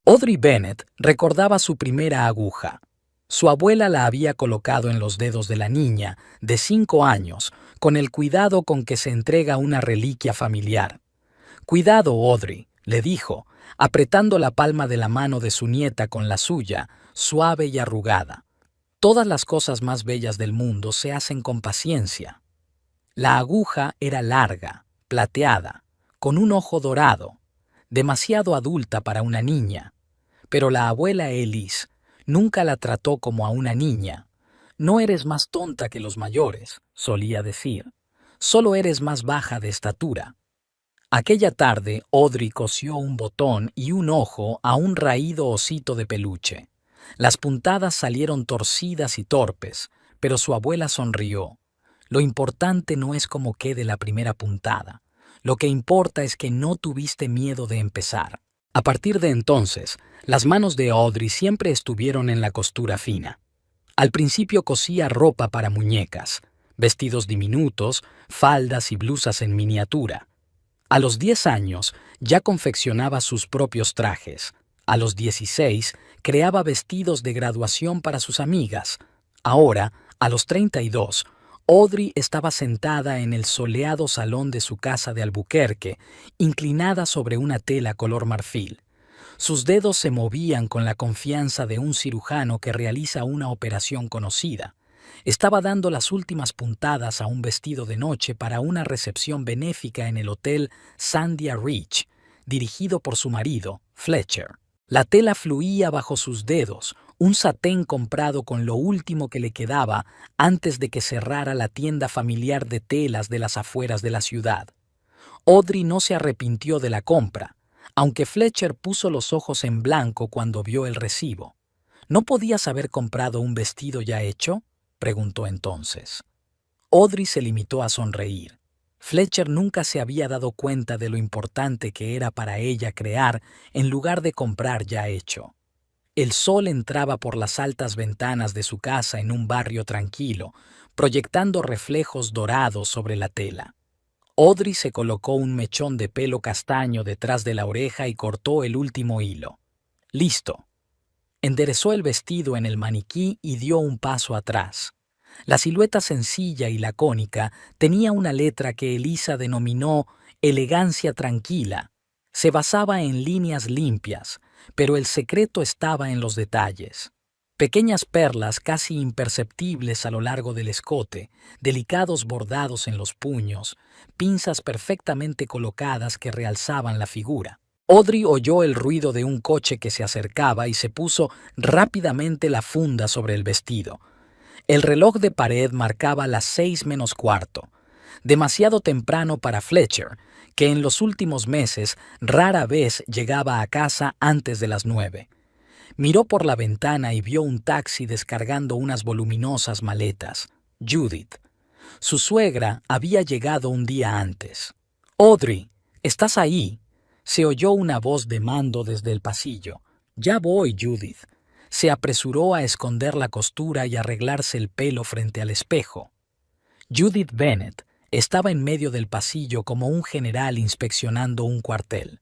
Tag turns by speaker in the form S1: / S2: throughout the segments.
S1: Audrey Bennett recordaba su primera aguja. Su abuela la había colocado en los dedos de la niña, de 5 años, con el cuidado con que se entrega una reliquia familiar. «Cuidado, Audrey», le dijo, apretando la palma de la mano de su nieta con la suya, suave y arrugada. «Todas las cosas más bellas del mundo se hacen con paciencia». La aguja era larga, plateada, con un ojo dorado, demasiado adulta para una niña. Pero la abuela Elise nunca la trató como a una niña. «No eres más tonta que los mayores», solía decir. «Solo eres más baja de estatura». Aquella tarde, Audrey cosió un botón y un ojo a un raído osito de peluche. Las puntadas salieron torcidas y torpes, pero su abuela sonrió. «Lo importante no es cómo quede la primera puntada. Lo que importa es que no tuviste miedo de empezar». A partir de entonces, las manos de Audrey siempre estuvieron en la costura fina. Al principio cosía ropa para muñecas, vestidos diminutos, faldas y blusas en miniatura. A los 10 años ya confeccionaba sus propios trajes. A los 16 creaba vestidos de graduación para sus amigas. Ahora, a los 32, Audrey estaba sentada en el soleado salón de su casa de Albuquerque, inclinada sobre una tela color marfil. Sus dedos se movían con la confianza de un cirujano que realiza una operación conocida. Estaba dando las últimas puntadas a un vestido de noche para una recepción benéfica en el hotel Sandia Ridge, dirigido por su marido, Fletcher. La tela fluía bajo sus dedos, un satén comprado con lo último que le quedaba antes de que cerrara la tienda familiar de telas de las afueras de la ciudad. Audrey no se arrepintió de la compra, aunque Fletcher puso los ojos en blanco cuando vio el recibo. «¿No podías haber comprado un vestido ya hecho?», preguntó entonces. Audrey se limitó a sonreír. Fletcher nunca se había dado cuenta de lo importante que era para ella crear en lugar de comprar ya hecho. El sol entraba por las altas ventanas de su casa en un barrio tranquilo, proyectando reflejos dorados sobre la tela. Audrey se colocó un mechón de pelo castaño detrás de la oreja y cortó el último hilo. «Listo». Enderezó el vestido en el maniquí y dio un paso atrás. La silueta sencilla y lacónica tenía una letra que Elisa denominó elegancia tranquila. Se basaba en líneas limpias, pero el secreto estaba en los detalles. Pequeñas perlas casi imperceptibles a lo largo del escote, delicados bordados en los puños, pinzas perfectamente colocadas que realzaban la figura. Audrey oyó el ruido de un coche que se acercaba y se puso rápidamente la funda sobre el vestido. El reloj de pared marcaba las 6:45, demasiado temprano para Fletcher, que en los últimos meses rara vez llegaba a casa antes de las 9. Miró por la ventana y vio un taxi descargando unas voluminosas maletas. Judith. Su suegra había llegado un día antes. «Audrey, ¿estás ahí?», se oyó una voz de mando desde el pasillo. «Ya voy, Judith». Se apresuró a esconder la costura y arreglarse el pelo frente al espejo. Judith Bennett estaba en medio del pasillo como un general inspeccionando un cuartel.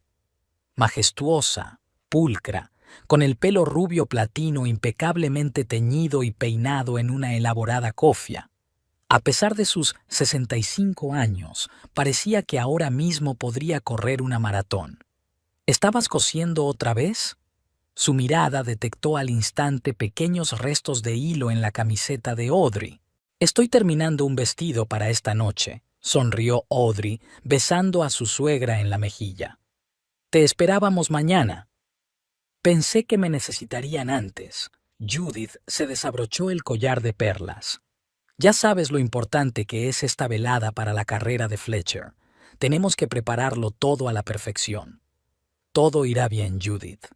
S1: Majestuosa, pulcra, con el pelo rubio platino impecablemente teñido y peinado en una elaborada cofia. A pesar de sus 65 años, parecía que ahora mismo podría correr una maratón. «¿Estabas cosiendo otra vez?». Su mirada detectó al instante pequeños restos de hilo en la camiseta de Audrey. «Estoy terminando un vestido para esta noche», sonrió Audrey, besando a su suegra en la mejilla. «Te esperábamos mañana». «Pensé que me necesitarían antes». Judith se desabrochó el collar de perlas. «Ya sabes lo importante que es esta velada para la carrera de Fletcher. Tenemos que prepararlo todo a la perfección». «Todo irá bien, Judith».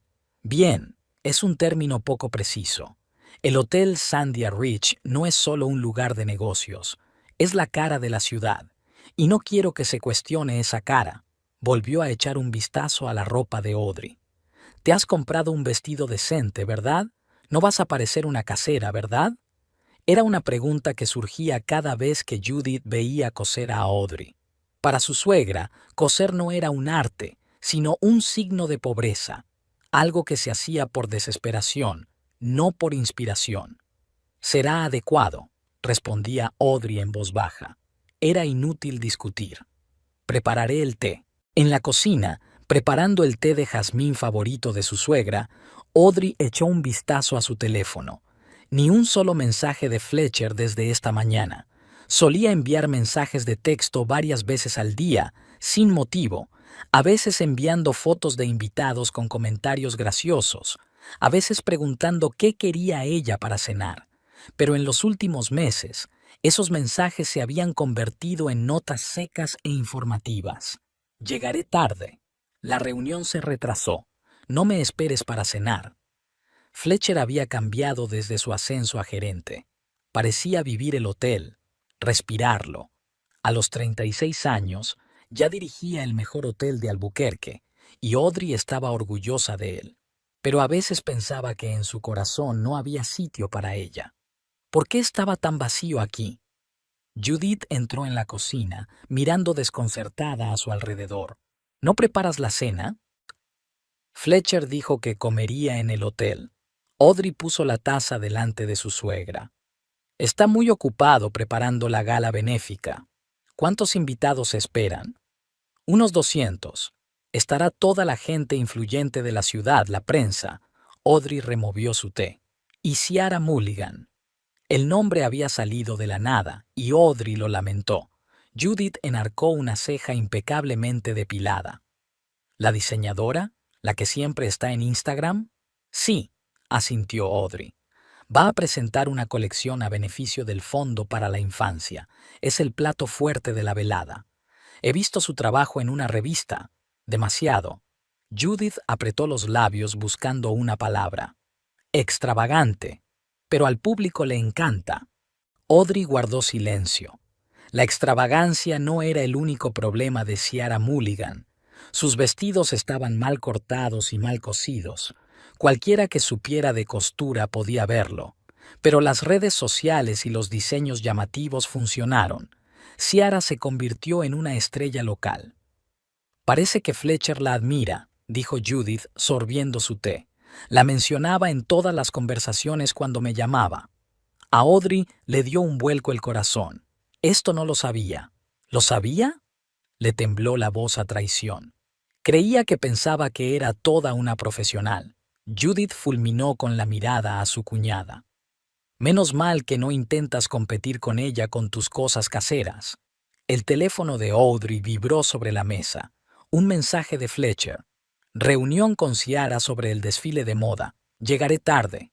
S1: «Bien» es un término poco preciso. El Hotel Sandia Ridge no es solo un lugar de negocios, es la cara de la ciudad, y no quiero que se cuestione esa cara. Volvió a echar un vistazo a la ropa de Audrey. «Te has comprado un vestido decente, ¿verdad? No vas a parecer una casera, ¿verdad?». Era una pregunta que surgía cada vez que Judith veía coser a Audrey. Para su suegra, coser no era un arte, sino un signo de pobreza. algo que se hacía por desesperación, no por inspiración. «Será adecuado», respondía Audrey en voz baja. Era inútil discutir. «Prepararé el té». En la cocina, preparando el té de jazmín favorito de su suegra, Audrey echó un vistazo a su teléfono. Ni un solo mensaje de Fletcher desde esta mañana. Solía enviar mensajes de texto varias veces al día, sin motivo, a veces enviando fotos de invitados con comentarios graciosos, a veces preguntando qué quería ella para cenar. Pero en los últimos meses, esos mensajes se habían convertido en notas secas e informativas. «Llegaré tarde. La reunión se retrasó. No me esperes para cenar». Fletcher había cambiado desde su ascenso a gerente. Parecía vivir el hotel, respirarlo. A los 36 años, ya dirigía el mejor hotel de Albuquerque, y Audrey estaba orgullosa de él. Pero a veces pensaba que en su corazón no había sitio para ella. ¿Por qué estaba tan vacío aquí? Judith entró en la cocina, mirando desconcertada a su alrededor. «¿No preparas la cena?» Fletcher dijo que comería en el hotel. Audrey puso la taza delante de su suegra. «Está muy ocupado preparando la gala benéfica. ¿Cuántos invitados esperan?» «Unos 200. Estará toda la gente influyente de la ciudad, la prensa». Audrey removió su té. «Y Ciara Mulligan». El nombre había salido de la nada, y Audrey lo lamentó. Judith enarcó una ceja impecablemente depilada. «¿La diseñadora? ¿La que siempre está en Instagram?» «Sí», asintió Audrey. «Va a presentar una colección a beneficio del Fondo para la Infancia. Es el plato fuerte de la velada. He visto su trabajo en una revista. Demasiado». Judith apretó los labios buscando una palabra. «Extravagante. Pero al público le encanta». Audrey guardó silencio. La extravagancia no era el único problema de Ciara Mulligan. Sus vestidos estaban mal cortados y mal cosidos. Cualquiera que supiera de costura podía verlo. Pero las redes sociales y los diseños llamativos funcionaron. Ciara se convirtió en una estrella local. «Parece que Fletcher la admira», dijo Judith, sorbiendo su té. «La mencionaba en todas las conversaciones cuando me llamaba». A Audrey le dio un vuelco el corazón. Esto no lo sabía. ¿Lo sabía? Le tembló la voz a traición. Creía que pensaba que era toda una profesional. Judith fulminó con la mirada a su cuñada. «Menos mal que no intentas competir con ella con tus cosas caseras». El teléfono de Audrey vibró sobre la mesa. Un mensaje de Fletcher. «Reunión con Ciara sobre el desfile de moda. Llegaré tarde».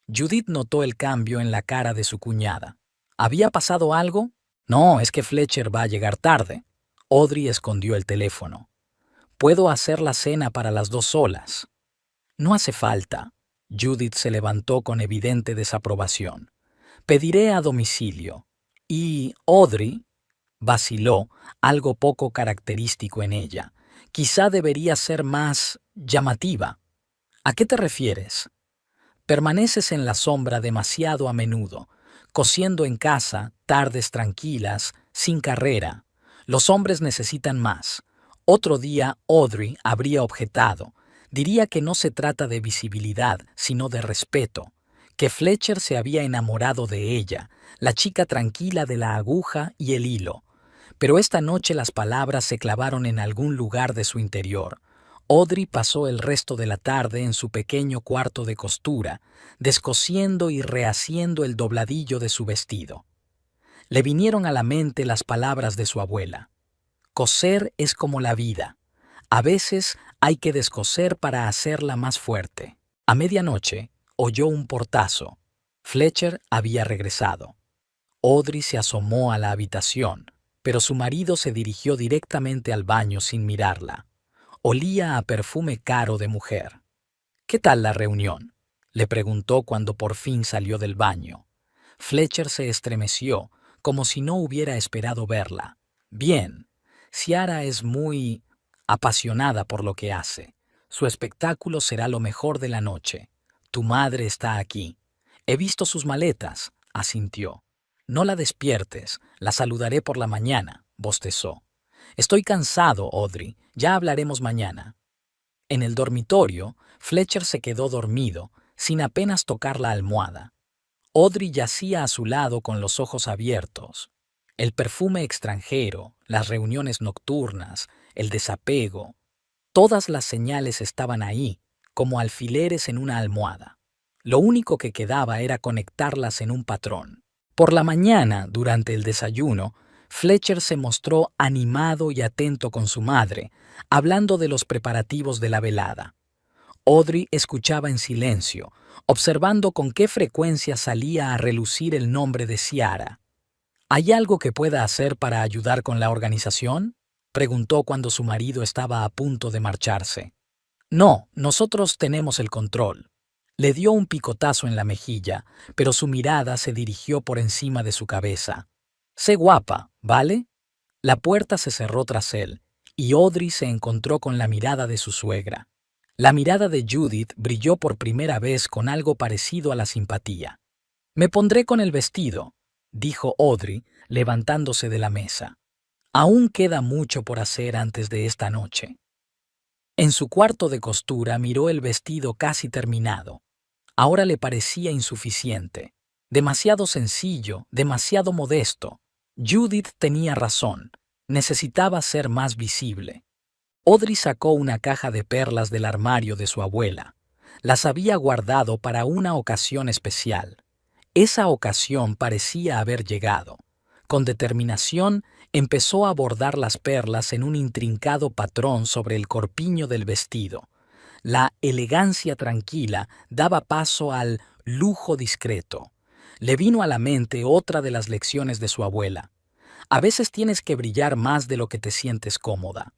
S1: Judith notó el cambio en la cara de su cuñada. ¿Había pasado algo? «No, es que Fletcher va a llegar tarde». Audrey escondió el teléfono. «Puedo hacer la cena para las 2 solas». «No hace falta». Judith se levantó con evidente desaprobación. «Pediré a domicilio». Y Audrey vaciló, algo poco característico en ella. Quizá debería ser más llamativa. «¿A qué te refieres?» «Permaneces en la sombra demasiado a menudo, cosiendo en casa, tardes tranquilas, sin carrera. Los hombres necesitan más». Otro día Audrey habría objetado. Diría que no se trata de visibilidad, sino de respeto. Que Fletcher se había enamorado de ella, la chica tranquila de la aguja y el hilo. Pero esta noche las palabras se clavaron en algún lugar de su interior. Audrey pasó el resto de la tarde en su pequeño cuarto de costura, descosiendo y rehaciendo el dobladillo de su vestido. Le vinieron a la mente las palabras de su abuela. «Coser es como la vida. A veces hay que descoser para hacerla más fuerte». A medianoche oyó un portazo. Fletcher había regresado. Audrey se asomó a la habitación, pero su marido se dirigió directamente al baño sin mirarla. Olía a perfume caro de mujer. «¿Qué tal la reunión?», le preguntó cuando por fin salió del baño. Fletcher se estremeció, como si no hubiera esperado verla. «Bien. Ciara es muy apasionada por lo que hace. Su espectáculo será lo mejor de la noche. Tu madre está aquí». «He visto sus maletas», asintió. «No la despiertes, la saludaré por la mañana», bostezó. «Estoy cansado, Audrey. Ya hablaremos mañana». En el dormitorio, Fletcher se quedó dormido, sin apenas tocar la almohada. Audrey yacía a su lado con los ojos abiertos. El perfume extranjero, las reuniones nocturnas, el desapego, todas las señales estaban ahí, como alfileres en una almohada. Lo único que quedaba era conectarlas en un patrón. Por la mañana, durante el desayuno, Fletcher se mostró animado y atento con su madre, hablando de los preparativos de la velada. Audrey escuchaba en silencio, observando con qué frecuencia salía a relucir el nombre de Ciara. ¿Hay algo que pueda hacer para ayudar con la organización?, preguntó cuando su marido estaba a punto de marcharse. No, nosotros tenemos el control. Le dio un picotazo en la mejilla, pero su mirada se dirigió por encima de su cabeza. Sé guapa, ¿vale? La puerta se cerró tras él, y Audrey se encontró con la mirada de su suegra. La mirada de Judith brilló por primera vez con algo parecido a la simpatía. Me pondré con el vestido, dijo Audrey, levantándose de la mesa. Aún queda mucho por hacer antes de esta noche. En su cuarto de costura miró el vestido casi terminado. Ahora le parecía insuficiente, demasiado sencillo, demasiado modesto. Judith tenía razón, necesitaba ser más visible. Audrey sacó una caja de perlas del armario de su abuela. Las había guardado para una ocasión especial. Esa ocasión parecía haber llegado. Con determinación, empezó a bordar las perlas en un intrincado patrón sobre el corpiño del vestido. La elegancia tranquila daba paso al lujo discreto. Le vino a la mente otra de las lecciones de su abuela. A veces tienes que brillar más de lo que te sientes cómoda.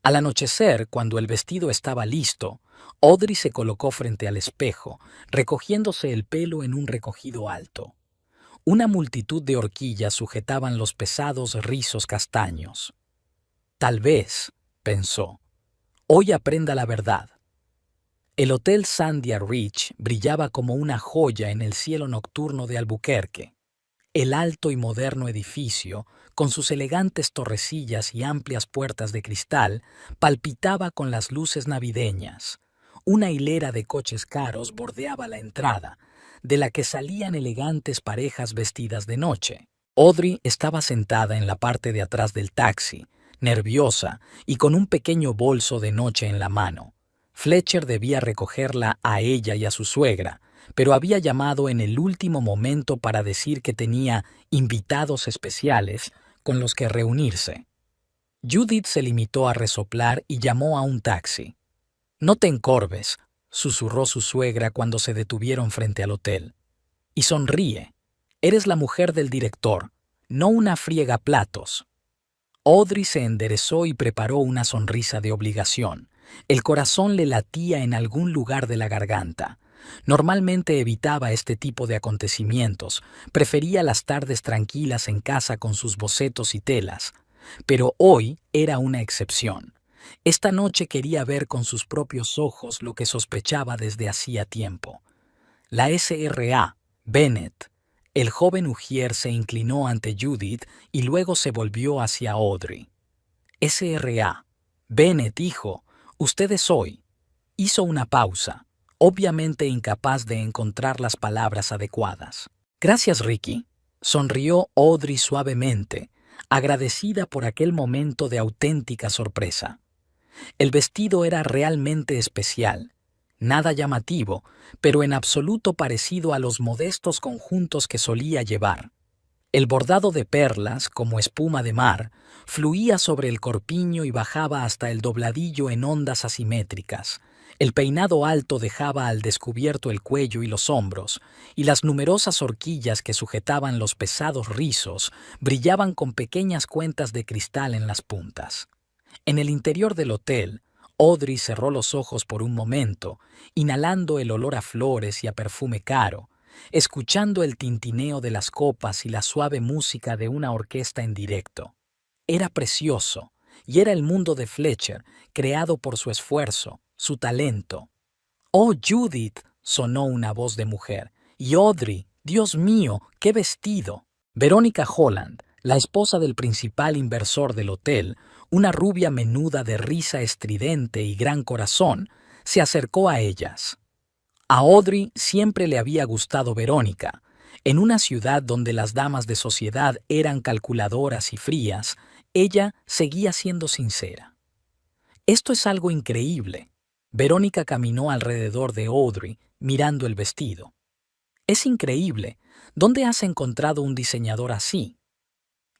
S1: Al anochecer, cuando el vestido estaba listo, Audrey se colocó frente al espejo, recogiéndose el pelo en un recogido alto. Una multitud de horquillas sujetaban los pesados rizos castaños. Tal vez, pensó, hoy aprenda la verdad. El Hotel Sandia Ridge brillaba como una joya en el cielo nocturno de Albuquerque. El alto y moderno edificio, con sus elegantes torrecillas y amplias puertas de cristal, palpitaba con las luces navideñas. Una hilera de coches caros bordeaba la entrada, de la que salían elegantes parejas vestidas de noche. Audrey estaba sentada en la parte de atrás del taxi, nerviosa y con un pequeño bolso de noche en la mano. Fletcher debía recogerla a ella y a su suegra, pero había llamado en el último momento para decir que tenía invitados especiales con los que reunirse. Judith se limitó a resoplar y llamó a un taxi. «No te encorves», susurró su suegra cuando se detuvieron frente al hotel. «Y sonríe. Eres la mujer del director, no una friegaplatos». Audrey se enderezó y preparó una sonrisa de obligación. El corazón le latía en algún lugar de la garganta. Normalmente evitaba este tipo de acontecimientos, prefería las tardes tranquilas en casa con sus bocetos y telas. Pero hoy era una excepción. Esta noche quería ver con sus propios ojos lo que sospechaba desde hacía tiempo. La S.R.A., Bennett. El joven ujier se inclinó ante Judith y luego se volvió hacia Audrey. S.R.A., Bennett, hijo, usted es hoy. Hizo una pausa, obviamente incapaz de encontrar las palabras adecuadas. Gracias, Ricky, sonrió Audrey suavemente, agradecida por aquel momento de auténtica sorpresa. El vestido era realmente especial, nada llamativo, pero en absoluto parecido a los modestos conjuntos que solía llevar. El bordado de perlas, como espuma de mar, fluía sobre el corpiño y bajaba hasta el dobladillo en ondas asimétricas. El peinado alto dejaba al descubierto el cuello y los hombros, y las numerosas horquillas que sujetaban los pesados rizos brillaban con pequeñas cuentas de cristal en las puntas. En el interior del hotel, Audrey cerró los ojos por un momento, inhalando el olor a flores y a perfume caro, escuchando el tintineo de las copas y la suave música de una orquesta en directo. Era precioso, y era el mundo de Fletcher, creado por su esfuerzo, su talento. «Oh, Judith», sonó una voz de mujer, «y Audrey, Dios mío, qué vestido». Verónica Holland, la esposa del principal inversor del hotel, una rubia menuda de risa estridente y gran corazón, Se acercó a ellas. A Audrey siempre le había gustado Verónica. En una ciudad donde las damas de sociedad eran calculadoras y frías, ella seguía siendo sincera. Esto es algo increíble. Verónica caminó alrededor de Audrey, mirando el vestido. Es increíble. ¿Dónde has encontrado un diseñador así?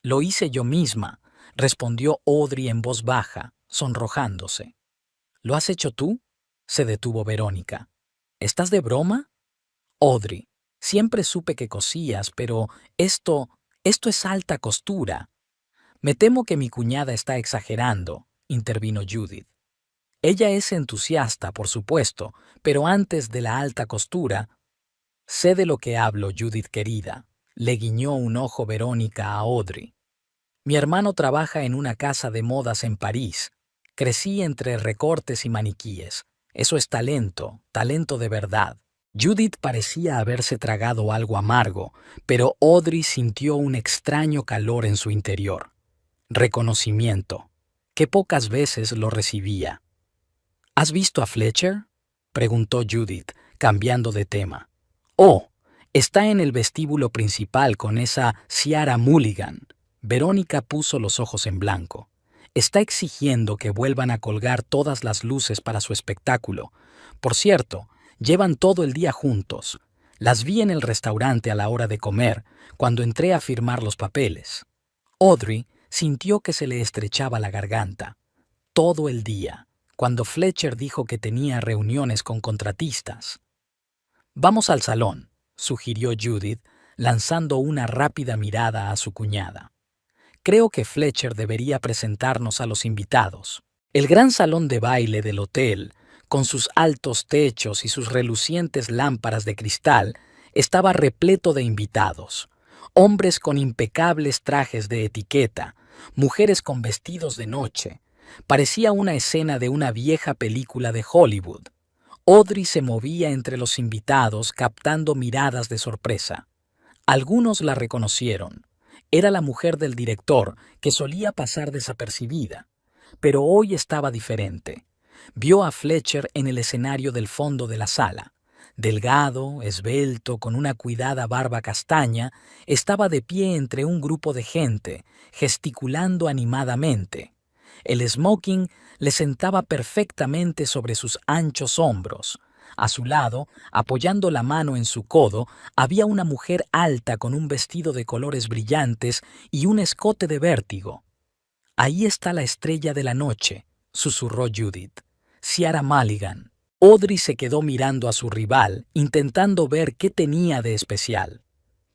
S1: Lo hice yo misma, respondió Audrey en voz baja, sonrojándose. ¿Lo has hecho tú? Se detuvo Verónica. ¿Estás de broma? Audrey, siempre supe que cosías, pero esto es alta costura. Me temo que mi cuñada está exagerando, intervino Judith. Ella es entusiasta, por supuesto, pero antes de la alta costura. Sé de lo que hablo, Judith querida, le guiñó un ojo Verónica a Audrey. Mi hermano trabaja en una casa de modas en París. Crecí entre recortes y maniquíes. Eso es talento, talento de verdad. Judith parecía haberse tragado algo amargo, pero Audrey sintió un extraño calor en su interior. Reconocimiento, que pocas veces lo recibía. ¿Has visto a Fletcher?, preguntó Judith, cambiando de tema. Oh, está en el vestíbulo principal con esa Ciara Mulligan. Verónica puso los ojos en blanco. Está exigiendo que vuelvan a colgar todas las luces para su espectáculo. Por cierto, llevan todo el día juntos. Las vi en el restaurante a la hora de comer, cuando entré a firmar los papeles. Audrey sintió que se le estrechaba la garganta. Todo el día, cuando Fletcher dijo que tenía reuniones con contratistas. Vamos al salón, sugirió Judith, lanzando una rápida mirada a su cuñada. Creo que Fletcher debería presentarnos a los invitados. El gran salón de baile del hotel, con sus altos techos y sus relucientes lámparas de cristal, estaba repleto de invitados. Hombres con impecables trajes de etiqueta, mujeres con vestidos de noche. Parecía una escena de una vieja película de Hollywood. Audrey se movía entre los invitados captando miradas de sorpresa. Algunos la reconocieron. Era la mujer del director, que solía pasar desapercibida. Pero hoy estaba diferente. Vio a Fletcher en el escenario del fondo de la sala. Delgado, esbelto, con una cuidada barba castaña, estaba de pie entre un grupo de gente, gesticulando animadamente. El smoking le sentaba perfectamente sobre sus anchos hombros. A su lado, apoyando la mano en su codo, había una mujer alta con un vestido de colores brillantes y un escote de vértigo. «Ahí está la estrella de la noche», susurró Judith. «Ciara Mulligan». Audrey se quedó mirando a su rival, intentando ver qué tenía de especial.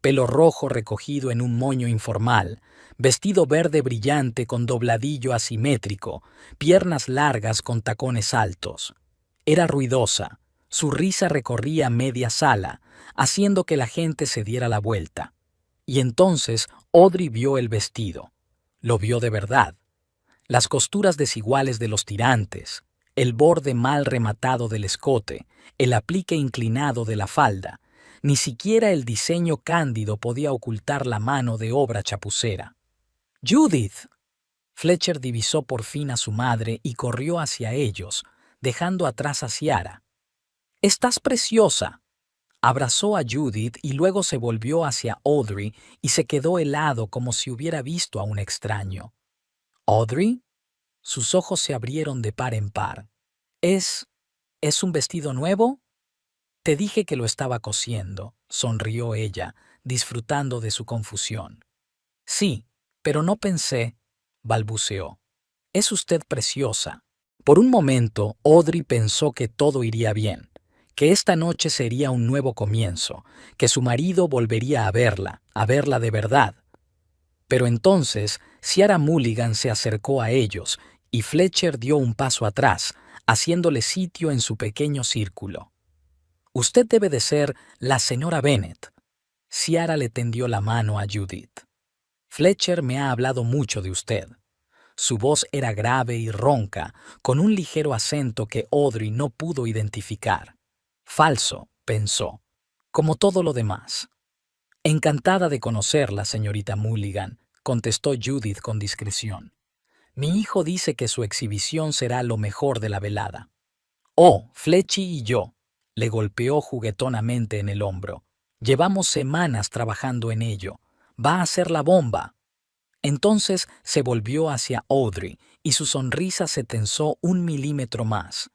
S1: Pelo rojo recogido en un moño informal, vestido verde brillante con dobladillo asimétrico, piernas largas con tacones altos. Era ruidosa. Su risa recorría media sala, haciendo que la gente se diera la vuelta. Y entonces Audrey vio el vestido. Lo vio de verdad. Las costuras desiguales de los tirantes, el borde mal rematado del escote, el aplique inclinado de la falda. Ni siquiera el diseño cándido podía ocultar la mano de obra chapucera. «¡Judith!». Fletcher divisó por fin a su madre y corrió hacia ellos, dejando atrás a Ciara. «¡Estás preciosa!». Abrazó a Judith y luego se volvió hacia Audrey y se quedó helado como si hubiera visto a un extraño. «¿Audrey?». Sus ojos se abrieron de par en par. ¿Es un vestido nuevo?» «Te dije que lo estaba cosiendo», sonrió ella, disfrutando de su confusión. «Sí, pero no pensé», balbuceó. «Es usted preciosa». Por un momento, Audrey pensó que todo iría bien, que esta noche sería un nuevo comienzo, que su marido volvería a verla de verdad. Pero entonces, Ciara Mulligan se acercó a ellos y Fletcher dio un paso atrás, haciéndole sitio en su pequeño círculo. «Usted debe de ser la señora Bennet». Ciara le tendió la mano a Judith. «Fletcher me ha hablado mucho de usted». Su voz era grave y ronca, con un ligero acento que Audrey no pudo identificar. Falso, pensó, como todo lo demás. «Encantada de conocerla, señorita Mulligan», contestó Judith con discreción. «Mi hijo dice que su exhibición será lo mejor de la velada». Oh, Fletchy y yo, le golpeó juguetonamente en el hombro. Llevamos semanas trabajando en ello. Va a ser la bomba. Entonces se volvió hacia Audrey y su sonrisa se tensó 1 milímetro más.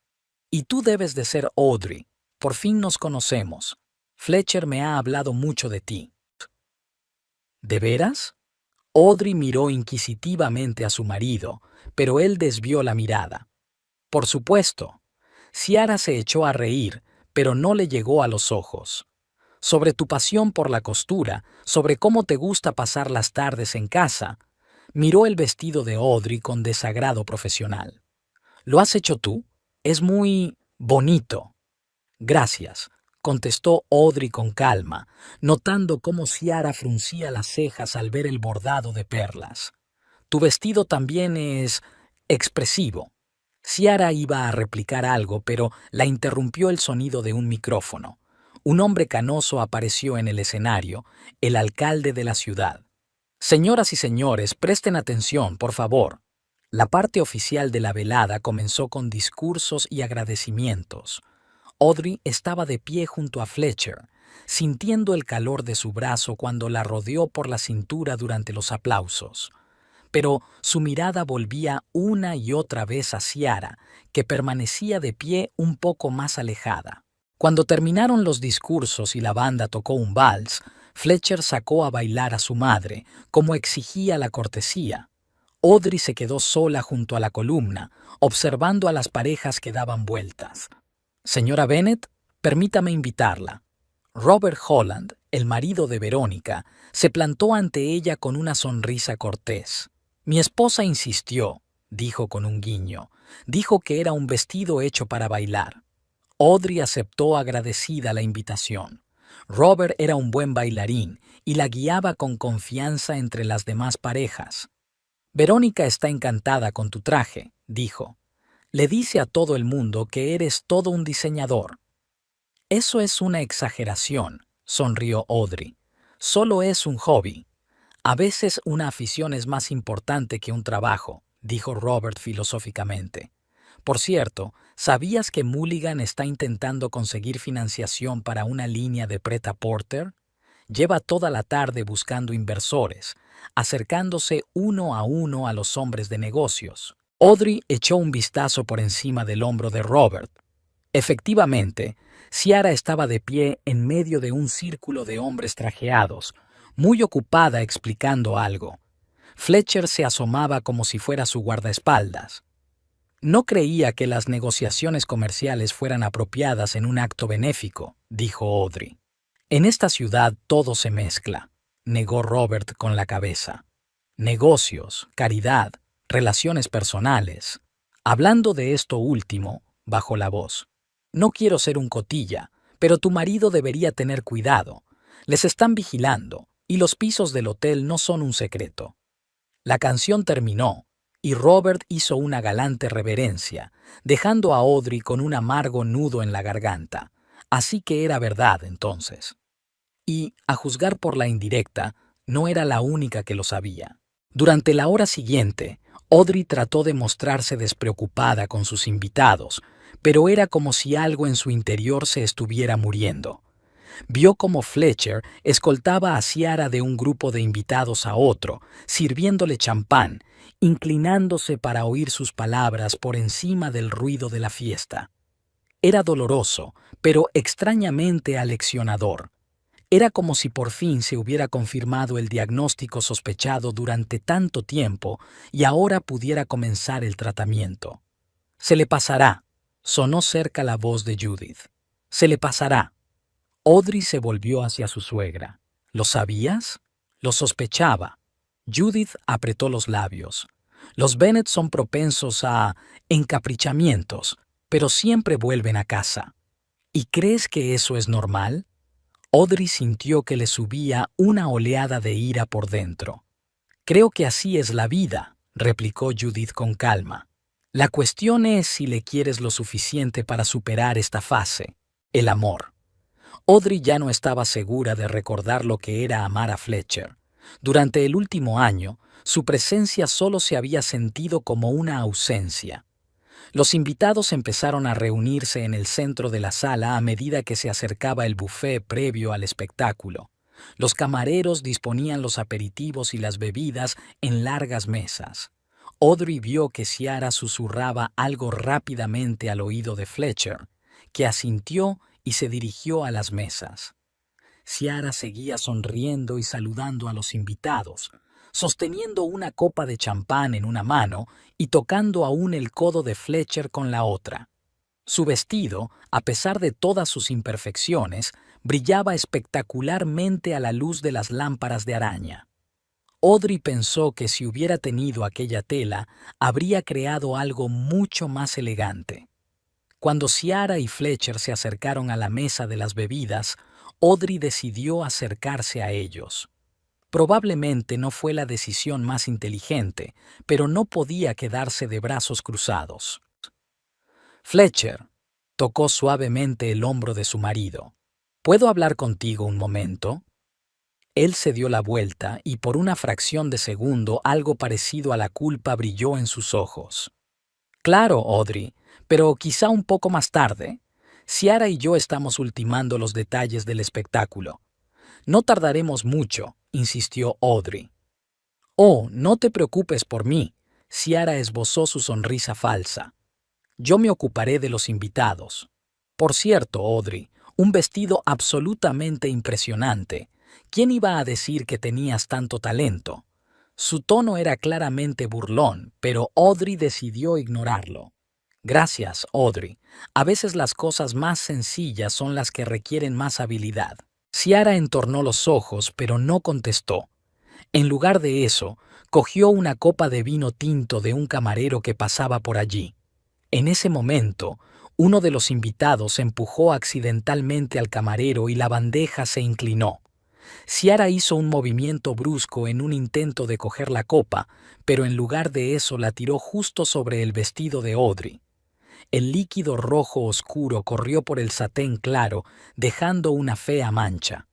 S1: Y tú debes de ser Audrey. Por fin nos conocemos. Fletcher me ha hablado mucho de ti. ¿De veras? Audrey miró inquisitivamente a su marido, pero él desvió la mirada. Por supuesto. Ciara se echó a reír, pero no le llegó a los ojos. Sobre tu pasión por la costura, sobre cómo te gusta pasar las tardes en casa, miró el vestido de Audrey con desagrado profesional. ¿Lo has hecho tú? Es muy bonito. Gracias, contestó Audrey con calma, notando cómo Ciara fruncía las cejas al ver el bordado de perlas. Tu vestido también es expresivo. Ciara iba a replicar algo, pero la interrumpió el sonido de un micrófono. Un hombre canoso apareció en el escenario, el alcalde de la ciudad. Señoras y señores, presten atención, por favor. La parte oficial de la velada comenzó con discursos y agradecimientos. Audrey estaba de pie junto a Fletcher, sintiendo el calor de su brazo cuando la rodeó por la cintura durante los aplausos. Pero su mirada volvía una y otra vez a Ciara, que permanecía de pie un poco más alejada. Cuando terminaron los discursos y la banda tocó un vals, Fletcher sacó a bailar a su madre, como exigía la cortesía. Audrey se quedó sola junto a la columna, observando a las parejas que daban vueltas. Señora Bennet, permítame invitarla. Robert Holland, el marido de Verónica, se plantó ante ella con una sonrisa cortés. Mi esposa insistió, dijo con un guiño. Dijo que era un vestido hecho para bailar. Audrey aceptó agradecida la invitación. Robert era un buen bailarín y la guiaba con confianza entre las demás parejas. Verónica está encantada con tu traje, dijo. Le dice a todo el mundo que eres todo un diseñador. Eso es una exageración, sonrió Audrey. Solo es un hobby. A veces una afición es más importante que un trabajo, dijo Robert filosóficamente. Por cierto, ¿sabías que Mulligan está intentando conseguir financiación para una línea de Pret-a-Porter? Lleva toda la tarde buscando inversores, acercándose uno a los hombres de negocios. Audrey echó un vistazo por encima del hombro de Robert. Efectivamente, Ciara estaba de pie en medio de un círculo de hombres trajeados, muy ocupada explicando algo. Fletcher se asomaba como si fuera su guardaespaldas. No creía que las negociaciones comerciales fueran apropiadas en un acto benéfico, dijo Audrey. En esta ciudad todo se mezcla, negó Robert con la cabeza. Negocios, caridad, relaciones personales. Hablando de esto último, bajó la voz. No quiero ser un cotilla, pero tu marido debería tener cuidado. Les están vigilando, y los pisos del hotel no son un secreto. La canción terminó, y Robert hizo una galante reverencia, dejando a Audrey con un amargo nudo en la garganta. Así que era verdad entonces. Y, a juzgar por la indirecta, no era la única que lo sabía. Durante la hora siguiente, Audrey trató de mostrarse despreocupada con sus invitados, pero era como si algo en su interior se estuviera muriendo. Vio cómo Fletcher escoltaba a Ciara de un grupo de invitados a otro, sirviéndole champán, inclinándose para oír sus palabras por encima del ruido de la fiesta. Era doloroso, pero extrañamente aleccionador. Era como si por fin se hubiera confirmado el diagnóstico sospechado durante tanto tiempo y ahora pudiera comenzar el tratamiento. Se le pasará, sonó cerca la voz de Judith. Se le pasará. Audrey se volvió hacia su suegra. ¿Lo sabías? Lo sospechaba. Judith apretó los labios. Los Bennet son propensos a encaprichamientos, pero siempre vuelven a casa. ¿Y crees que eso es normal? Audrey sintió que le subía una oleada de ira por dentro. Creo que así es la vida, replicó Judith con calma. La cuestión es si le quieres lo suficiente para superar esta fase, el amor. Audrey ya no estaba segura de recordar lo que era amar a Fletcher. Durante el último año, su presencia solo se había sentido como una ausencia. Los invitados empezaron a reunirse en el centro de la sala a medida que se acercaba el buffet previo al espectáculo. Los camareros disponían los aperitivos y las bebidas en largas mesas. Audrey vio que Ciara susurraba algo rápidamente al oído de Fletcher, que asintió y se dirigió a las mesas. Ciara seguía sonriendo y saludando a los invitados, sosteniendo una copa de champán en una mano y tocando aún el codo de Fletcher con la otra. Su vestido, a pesar de todas sus imperfecciones, brillaba espectacularmente a la luz de las lámparas de araña. Audrey pensó que si hubiera tenido aquella tela, habría creado algo mucho más elegante. Cuando Ciara y Fletcher se acercaron a la mesa de las bebidas, Audrey decidió acercarse a ellos. Probablemente no fue la decisión más inteligente, pero no podía quedarse de brazos cruzados. Fletcher tocó suavemente el hombro de su marido. ¿Puedo hablar contigo un momento? Él se dio la vuelta y por una fracción de segundo algo parecido a la culpa brilló en sus ojos. Claro, Audrey, pero quizá un poco más tarde. Ciara y yo estamos ultimando los detalles del espectáculo. No tardaremos mucho, insistió Audrey. Oh, no te preocupes por mí. Ciara esbozó su sonrisa falsa. Yo me ocuparé de los invitados. Por cierto, Audrey, un vestido absolutamente impresionante. ¿Quién iba a decir que tenías tanto talento? Su tono era claramente burlón, pero Audrey decidió ignorarlo. Gracias, Audrey. A veces las cosas más sencillas son las que requieren más habilidad. Ciara entornó los ojos, pero no contestó. En lugar de eso, cogió una copa de vino tinto de un camarero que pasaba por allí. En ese momento, uno de los invitados empujó accidentalmente al camarero y la bandeja se inclinó. Ciara hizo un movimiento brusco en un intento de coger la copa, pero en lugar de eso la tiró justo sobre el vestido de Audrey. El líquido rojo oscuro corrió por el satén claro, dejando una fea mancha.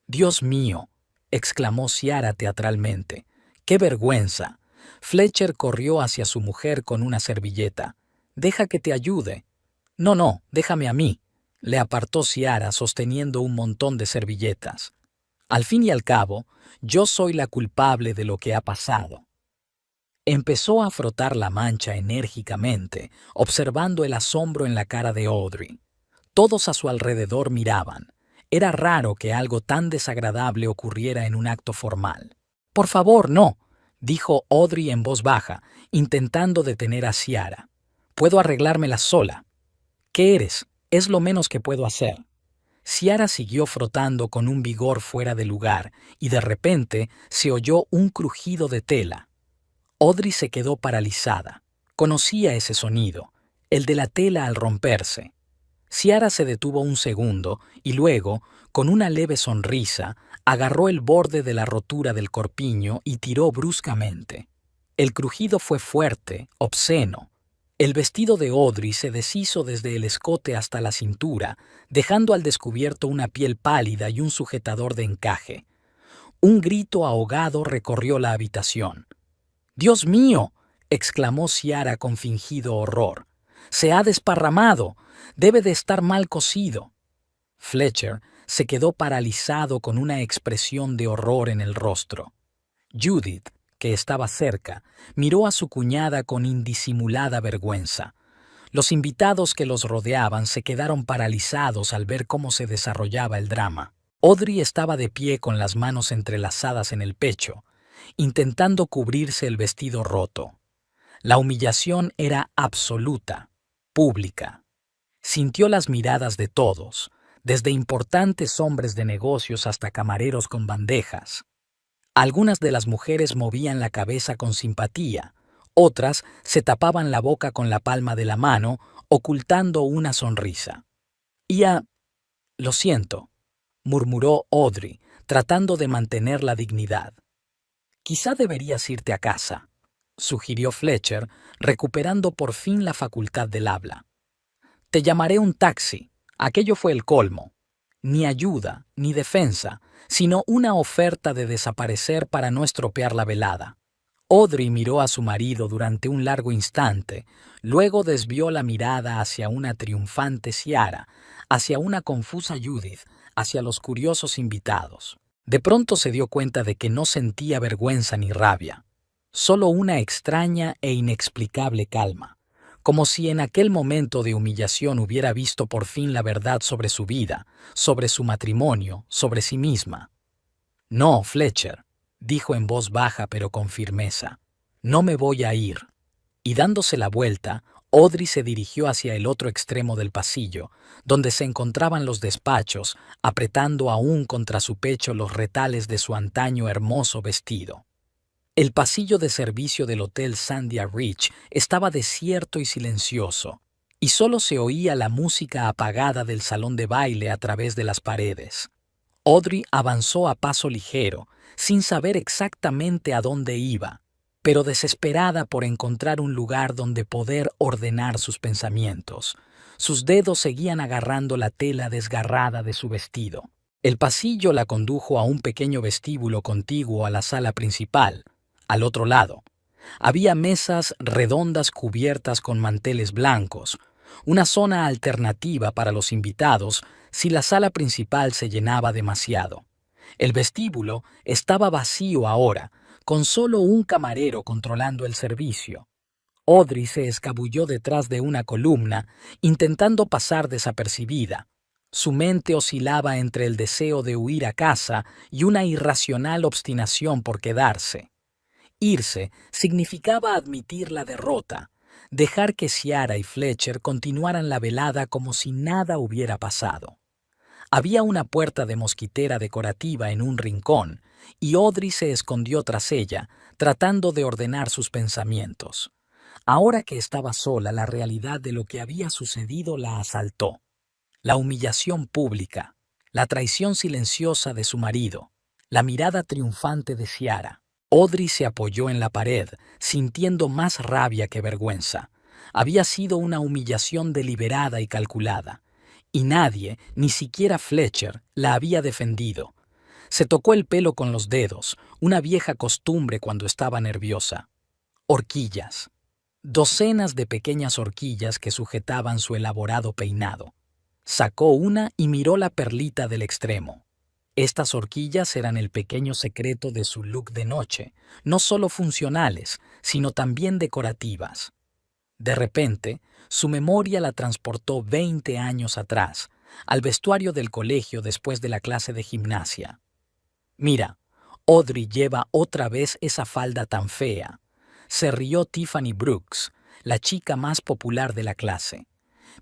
S1: «Dios mío», exclamó Ciara teatralmente. «¡Qué vergüenza!». Fletcher corrió hacia su mujer con una servilleta. «Deja que te ayude». «No, no, déjame a mí», le apartó Ciara sosteniendo un montón de servilletas. «Al fin y al cabo, yo soy la culpable de lo que ha pasado». Empezó a frotar la mancha enérgicamente, observando el asombro en la cara de Audrey. Todos a su alrededor miraban. Era raro que algo tan desagradable ocurriera en un acto formal. «Por favor, no», dijo Audrey en voz baja, intentando detener a Ciara. «Puedo arreglármela sola». «¿Qué eres? Es lo menos que puedo hacer». Ciara siguió frotando con un vigor fuera de lugar y de repente se oyó un crujido de tela. Audrey se quedó paralizada. Conocía ese sonido, el de la tela al romperse. Ciara se detuvo un segundo y luego, con una leve sonrisa, agarró el borde de la rotura del corpiño y tiró bruscamente. El crujido fue fuerte, obsceno. El vestido de Audrey se deshizo desde el escote hasta la cintura, dejando al descubierto una piel pálida y un sujetador de encaje. Un grito ahogado recorrió la habitación. «¡Dios mío!», exclamó Ciara con fingido horror. «Se ha desparramado. Debe de estar mal cosido». Fletcher se quedó paralizado con una expresión de horror en el rostro. Judith, que estaba cerca, miró a su cuñada con indisimulada vergüenza. Los invitados que los rodeaban se quedaron paralizados al ver cómo se desarrollaba el drama. Audrey estaba de pie con las manos entrelazadas en el pecho, intentando cubrirse el vestido roto. La humillación era absoluta, pública. Sintió las miradas de todos, desde importantes hombres de negocios hasta camareros con bandejas. Algunas de las mujeres movían la cabeza con simpatía, otras se tapaban la boca con la palma de la mano, ocultando una sonrisa. «Lo siento», murmuró Audrey, tratando de mantener la dignidad. «Quizá deberías irte a casa», sugirió Fletcher, recuperando por fin la facultad del habla. «Te llamaré un taxi». Aquello fue el colmo. Ni ayuda, ni defensa, sino una oferta de desaparecer para no estropear la velada. Audrey miró a su marido durante un largo instante, luego desvió la mirada hacia una triunfante Ciara, hacia una confusa Judith, hacia los curiosos invitados. De pronto se dio cuenta de que no sentía vergüenza ni rabia, solo una extraña e inexplicable calma, como si en aquel momento de humillación hubiera visto por fin la verdad sobre su vida, sobre su matrimonio, sobre sí misma. No, Fletcher, dijo en voz baja pero con firmeza, no me voy a ir. Y dándose la vuelta, Audrey se dirigió hacia el otro extremo del pasillo, donde se encontraban los despachos, apretando aún contra su pecho los retales de su antaño hermoso vestido. El pasillo de servicio del Hotel Sandia Ridge estaba desierto y silencioso, y solo se oía la música apagada del salón de baile a través de las paredes. Audrey avanzó a paso ligero, sin saber exactamente a dónde iba, pero desesperada por encontrar un lugar donde poder ordenar sus pensamientos. Sus dedos seguían agarrando la tela desgarrada de su vestido. El pasillo la condujo a un pequeño vestíbulo contiguo a la sala principal. Al otro lado, había mesas redondas cubiertas con manteles blancos, una zona alternativa para los invitados si la sala principal se llenaba demasiado. El vestíbulo estaba vacío ahora, con solo un camarero controlando el servicio. Audrey se escabulló detrás de una columna, intentando pasar desapercibida. Su mente oscilaba entre el deseo de huir a casa y una irracional obstinación por quedarse. Irse significaba admitir la derrota, dejar que Ciara y Fletcher continuaran la velada como si nada hubiera pasado. Había una puerta de mosquitera decorativa en un rincón, y Audrey se escondió tras ella, tratando de ordenar sus pensamientos. Ahora que estaba sola, la realidad de lo que había sucedido la asaltó. La humillación pública, la traición silenciosa de su marido, la mirada triunfante de Ciara. Audrey se apoyó en la pared, sintiendo más rabia que vergüenza. Había sido una humillación deliberada y calculada, y nadie, ni siquiera Fletcher, la había defendido. Se tocó el pelo con los dedos, una vieja costumbre cuando estaba nerviosa. Horquillas. Docenas de pequeñas horquillas que sujetaban su elaborado peinado. Sacó una y miró la perlita del extremo. Estas horquillas eran el pequeño secreto de su look de noche, no solo funcionales, sino también decorativas. De repente, su memoria la transportó 20 años atrás, al vestuario del colegio después de la clase de gimnasia. Mira, Audrey lleva otra vez esa falda tan fea. Se rió Tiffany Brooks, la chica más popular de la clase.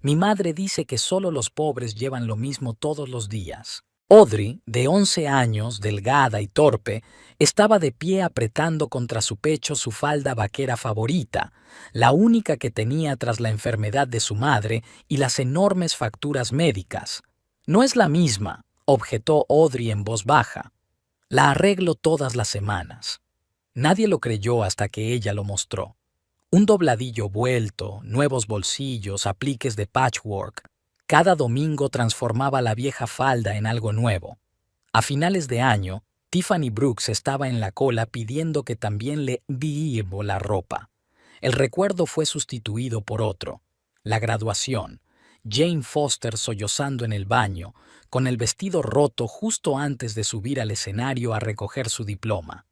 S1: Mi madre dice que solo los pobres llevan lo mismo todos los días. Audrey, de 11 años, delgada y torpe, estaba de pie apretando contra su pecho su falda vaquera favorita, la única que tenía tras la enfermedad de su madre y las enormes facturas médicas. No es la misma, objetó Audrey en voz baja. La arreglo todas las semanas. Nadie lo creyó hasta que ella lo mostró. Un dobladillo vuelto, nuevos bolsillos, apliques de patchwork. Cada domingo transformaba la vieja falda en algo nuevo. A finales de año, Tiffany Brooks estaba en la cola pidiendo que también le enviara la ropa. El recuerdo fue sustituido por otro. La graduación. Jane Foster sollozando en el baño, con el vestido roto justo antes de subir al escenario a recoger su diploma.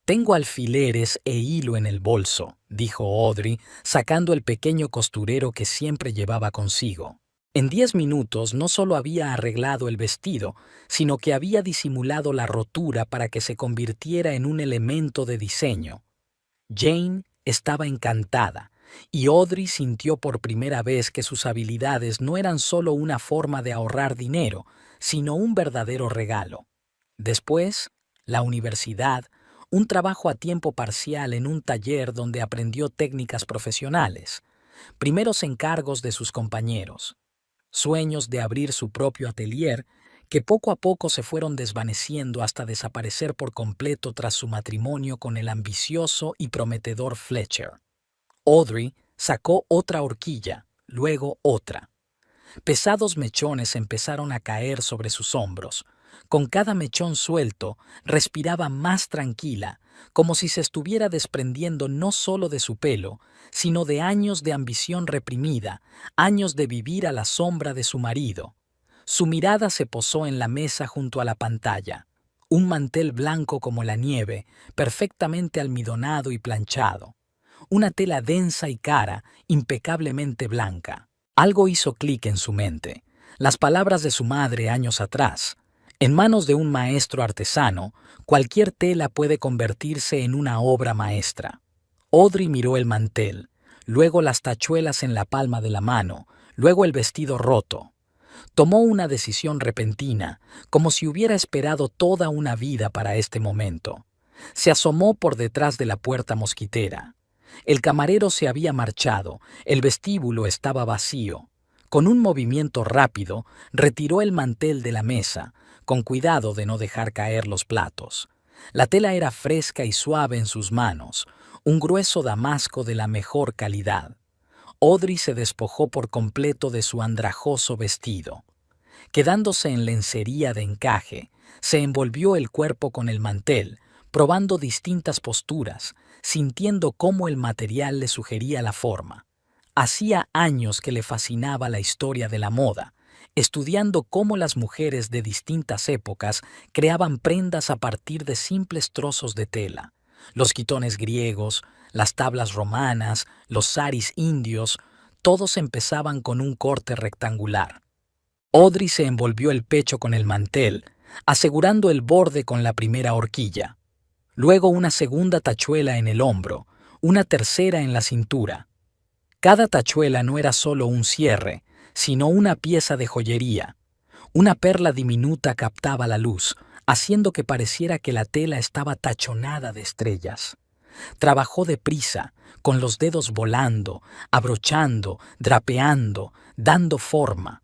S1: «Tengo alfileres e hilo en el bolso», dijo Audrey, sacando el pequeño costurero que siempre llevaba consigo. En 10 minutos no solo había arreglado el vestido, sino que había disimulado la rotura para que se convirtiera en un elemento de diseño. Jane estaba encantada, y Audrey sintió por primera vez que sus habilidades no eran solo una forma de ahorrar dinero, sino un verdadero regalo. Después, la universidad, un trabajo a tiempo parcial en un taller donde aprendió técnicas profesionales, primeros encargos de sus compañeros, sueños de abrir su propio atelier que poco a poco se fueron desvaneciendo hasta desaparecer por completo tras su matrimonio con el ambicioso y prometedor Fletcher. Audrey sacó otra horquilla, luego otra. Pesados mechones empezaron a caer sobre sus hombros, Con cada mechón suelto, respiraba más tranquila, como si se estuviera desprendiendo no solo de su pelo, sino de años de ambición reprimida, años de vivir a la sombra de su marido. Su mirada se posó en la mesa junto a la pantalla, un mantel blanco como la nieve, perfectamente almidonado y planchado, una tela densa y cara, impecablemente blanca. Algo hizo clic en su mente. Las palabras de su madre años atrás. En manos de un maestro artesano, cualquier tela puede convertirse en una obra maestra. Audrey miró el mantel, luego las tachuelas en la palma de la mano, luego el vestido roto. Tomó una decisión repentina, como si hubiera esperado toda una vida para este momento. Se asomó por detrás de la puerta mosquitera. El camarero se había marchado, el vestíbulo estaba vacío. Con un movimiento rápido, retiró el mantel de la mesa, con cuidado de no dejar caer los platos. La tela era fresca y suave en sus manos, un grueso damasco de la mejor calidad. Audrey se despojó por completo de su andrajoso vestido. Quedándose en lencería de encaje, se envolvió el cuerpo con el mantel, probando distintas posturas, sintiendo cómo el material le sugería la forma. Hacía años que le fascinaba la historia de la moda, estudiando cómo las mujeres de distintas épocas creaban prendas a partir de simples trozos de tela. Los quitones griegos, las tablas romanas, los saris indios, todos empezaban con un corte rectangular. Audrey se envolvió el pecho con el mantel, asegurando el borde con la primera horquilla. Luego una segunda tachuela en el hombro, una tercera en la cintura. Cada tachuela no era solo un cierre, sino una pieza de joyería. Una perla diminuta captaba la luz, haciendo que pareciera que la tela estaba tachonada de estrellas. Trabajó deprisa, con los dedos volando, abrochando, drapeando, dando forma.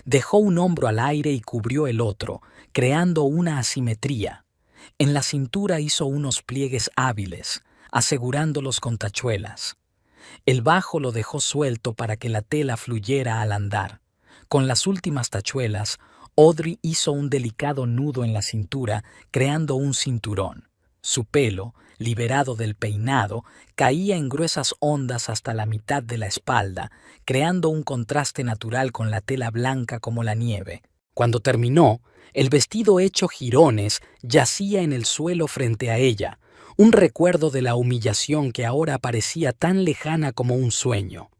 S1: Dejó un hombro al aire y cubrió el otro, creando una asimetría. En la cintura hizo unos pliegues hábiles, asegurándolos con tachuelas. El bajo lo dejó suelto para que la tela fluyera al andar. Con las últimas tachuelas, Audrey hizo un delicado nudo en la cintura, creando un cinturón. Su pelo, liberado del peinado, caía en gruesas ondas hasta la mitad de la espalda, creando un contraste natural con la tela blanca como la nieve. Cuando terminó, el vestido hecho jirones yacía en el suelo frente a ella, un recuerdo de la humillación que ahora parecía tan lejana como un sueño.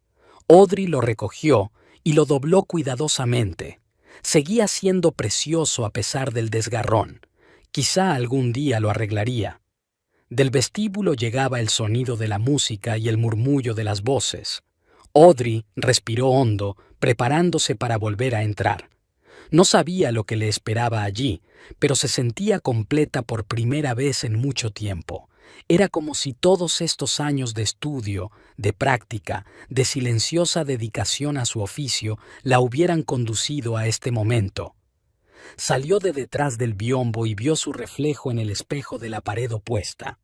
S1: Audrey lo recogió y lo dobló cuidadosamente. Seguía siendo precioso a pesar del desgarrón. Quizá algún día lo arreglaría. Del vestíbulo llegaba el sonido de la música y el murmullo de las voces. Audrey respiró hondo, preparándose para volver a entrar. No sabía lo que le esperaba allí, pero se sentía completa por primera vez en mucho tiempo. Era como si todos estos años de estudio, de práctica, de silenciosa dedicación a su oficio, la hubieran conducido a este momento. Salió de detrás del biombo y vio su reflejo en el espejo de la pared opuesta.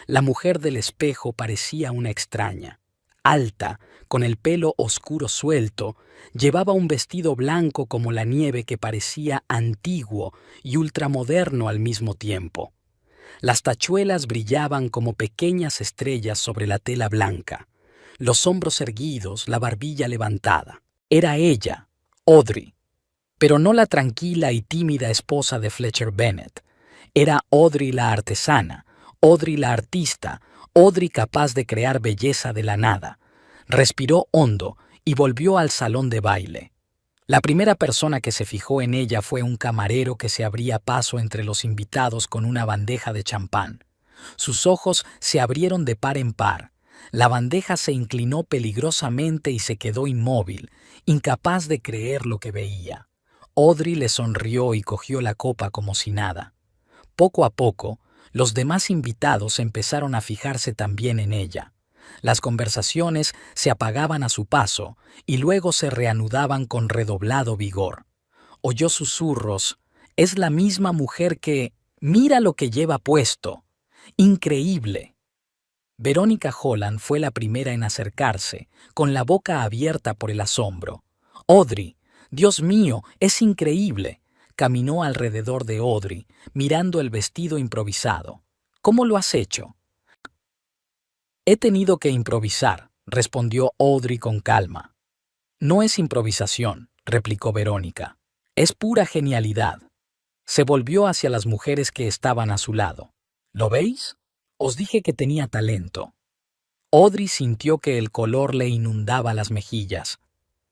S1: La mujer del espejo parecía una extraña. Alta, con el pelo oscuro suelto, llevaba un vestido blanco como la nieve que parecía antiguo y ultramoderno al mismo tiempo. Las tachuelas brillaban como pequeñas estrellas sobre la tela blanca, los hombros erguidos, la barbilla levantada. Era ella, Audrey. Pero no la tranquila y tímida esposa de Fletcher Bennett. Era Audrey la artesana, Audrey la artista, Audrey capaz de crear belleza de la nada. Respiró hondo y volvió al salón de baile. La primera persona que se fijó en ella fue un camarero que se abría paso entre los invitados con una bandeja de champán. Sus ojos se abrieron de par en par. La bandeja se inclinó peligrosamente y se quedó inmóvil, incapaz de creer lo que veía. Audrey le sonrió y cogió la copa como si nada. Poco a poco, los demás invitados empezaron a fijarse también en ella. Las conversaciones se apagaban a su paso y luego se reanudaban con redoblado vigor. Oyó susurros. Es la misma mujer que... ¡Mira lo que lleva puesto! ¡Increíble! Verónica Holland fue la primera en acercarse, con la boca abierta por el asombro. Audrey, Dios mío, es increíble. caminó alrededor de Audrey, mirando el vestido improvisado. ¿Cómo lo has hecho? He tenido que improvisar, respondió Audrey con calma. No es improvisación, replicó Verónica. Es pura genialidad. Se volvió hacia las mujeres que estaban a su lado. ¿Lo veis? Os dije que tenía talento. Audrey sintió que el color le inundaba las mejillas.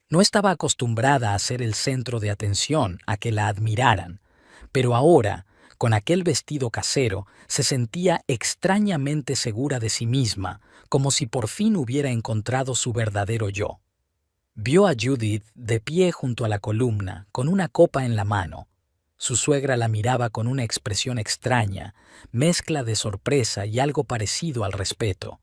S1: No estaba acostumbrada a ser el centro de atención, a que la admiraran, pero ahora, con aquel vestido casero, se sentía extrañamente segura de sí misma, como si por fin hubiera encontrado su verdadero yo. Vio a Judith de pie junto a la columna, con una copa en la mano. Su suegra la miraba con una expresión extraña, mezcla de sorpresa y algo parecido al respeto.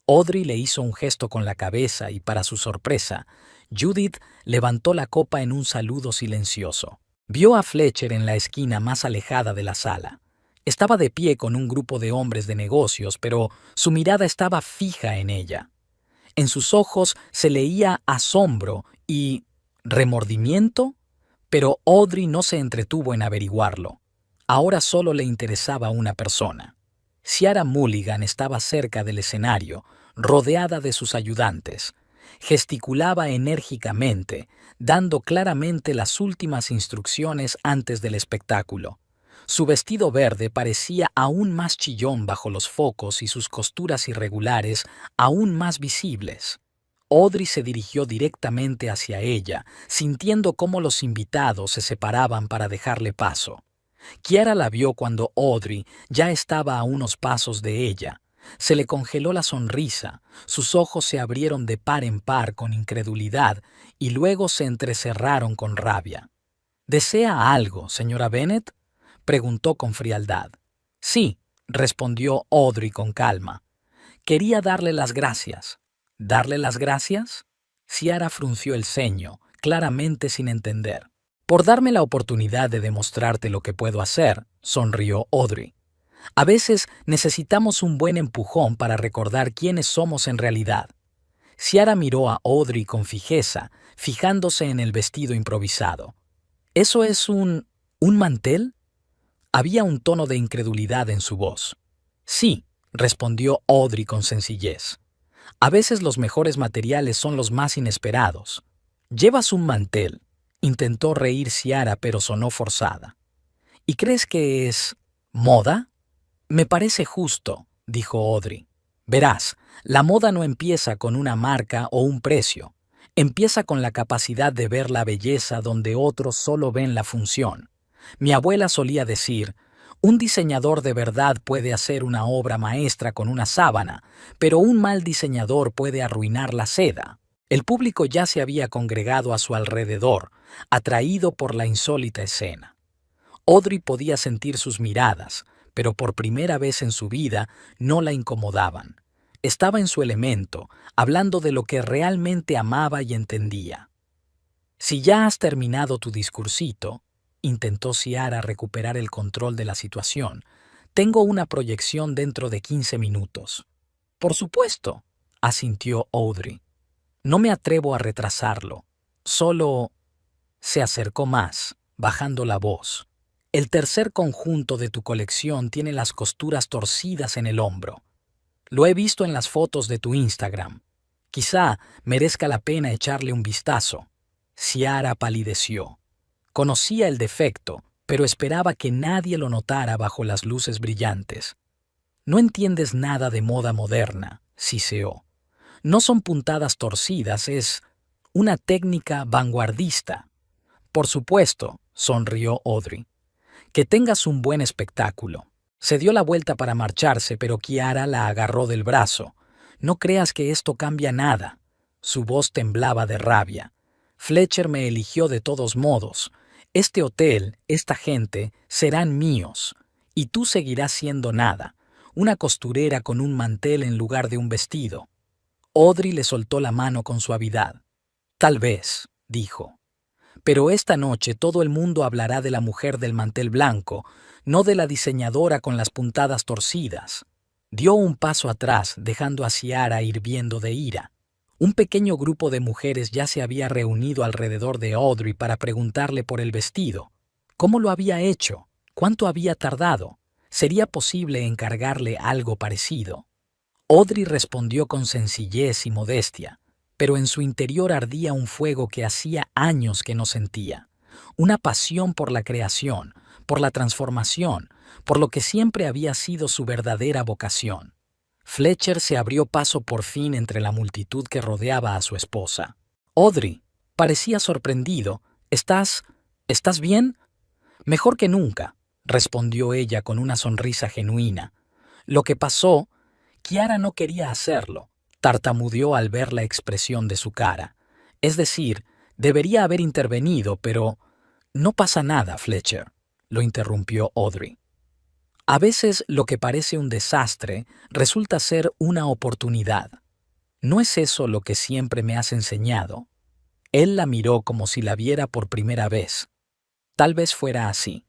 S1: Audrey le hizo un gesto con la cabeza y, para su sorpresa, Judith levantó la copa en un saludo silencioso. Vio a Fletcher en la esquina más alejada de la sala. Estaba de pie con un grupo de hombres de negocios, pero su mirada estaba fija en ella. En sus ojos se leía asombro y remordimiento, pero Audrey no se entretuvo en averiguarlo. Ahora solo le interesaba una persona. Ciara Mulligan estaba cerca del escenario, rodeada de sus ayudantes. Gesticulaba enérgicamente, dando claramente las últimas instrucciones antes del espectáculo. Su vestido verde parecía aún más chillón bajo los focos y sus costuras irregulares aún más visibles. Audrey se dirigió directamente hacia ella, sintiendo cómo los invitados se separaban para dejarle paso. Kiara la vio cuando Audrey ya estaba a unos pasos de ella. Se le congeló la sonrisa, sus ojos se abrieron de par en par con incredulidad y luego se entrecerraron con rabia. ¿Desea algo, señora Bennet?, preguntó con frialdad. Sí, respondió Audrey con calma. Quería darle las gracias. ¿Darle las gracias? Ciara frunció el ceño, claramente sin entender. Por darme la oportunidad de demostrarte lo que puedo hacer, sonrió Audrey. A veces necesitamos un buen empujón para recordar quiénes somos en realidad. Ciara miró a Audrey con fijeza, fijándose en el vestido improvisado. ¿Eso es un mantel? Había un tono de incredulidad en su voz. Sí, respondió Audrey con sencillez. A veces los mejores materiales son los más inesperados. ¿Llevas un mantel? Intentó reír Ciara, pero sonó forzada. ¿Y crees que es moda? Me parece justo, dijo Audrey. Verás, la moda no empieza con una marca o un precio. Empieza con la capacidad de ver la belleza donde otros solo ven la función. Mi abuela solía decir, un diseñador de verdad puede hacer una obra maestra con una sábana, pero un mal diseñador puede arruinar la seda. El público ya se había congregado a su alrededor, atraído por la insólita escena. Audrey podía sentir sus miradas, pero por primera vez en su vida no la incomodaban. Estaba en su elemento, hablando de lo que realmente amaba y entendía. Si ya has terminado tu discursito, intentó Ciara recuperar el control de la situación, tengo una proyección dentro de 15 minutos. Por supuesto, asintió Audrey. No me atrevo a retrasarlo. Solo... Se acercó más, bajando la voz. El tercer conjunto de tu colección tiene las costuras torcidas en el hombro. Lo he visto en las fotos de tu Instagram. Quizá merezca la pena echarle un vistazo. Ciara palideció. Conocía el defecto, pero esperaba que nadie lo notara bajo las luces brillantes. No entiendes nada de moda moderna, siseó. No son puntadas torcidas, es una técnica vanguardista. Por supuesto, sonrió Audrey. Que tengas un buen espectáculo. Se dio la vuelta para marcharse, pero Kiara la agarró del brazo. No creas que esto cambia nada. Su voz temblaba de rabia. Fletcher me eligió de todos modos. Este hotel, esta gente, serán míos. Y tú seguirás siendo nada. Una costurera con un mantel en lugar de un vestido. Audrey le soltó la mano con suavidad. Tal vez, dijo. Pero esta noche todo el mundo hablará de la mujer del mantel blanco, no de la diseñadora con las puntadas torcidas. Dio un paso atrás, dejando a Ciara hirviendo de ira. Un pequeño grupo de mujeres ya se había reunido alrededor de Audrey para preguntarle por el vestido. ¿Cómo lo había hecho? ¿Cuánto había tardado? ¿Sería posible encargarle algo parecido? Audrey respondió con sencillez y modestia, pero en su interior ardía un fuego que hacía años que no sentía, una pasión por la creación, por la transformación, por lo que siempre había sido su verdadera vocación. Fletcher se abrió paso por fin entre la multitud que rodeaba a su esposa. Audrey, parecía sorprendido. ¿Estás bien? Mejor que nunca, respondió ella con una sonrisa genuina. Lo que pasó, Kiara no quería hacerlo, tartamudeó al ver la expresión de su cara. Es decir, debería haber intervenido, pero... No pasa nada, Fletcher, lo interrumpió Audrey. A veces lo que parece un desastre resulta ser una oportunidad. ¿No es eso lo que siempre me has enseñado? Él la miró como si la viera por primera vez. Tal vez fuera así.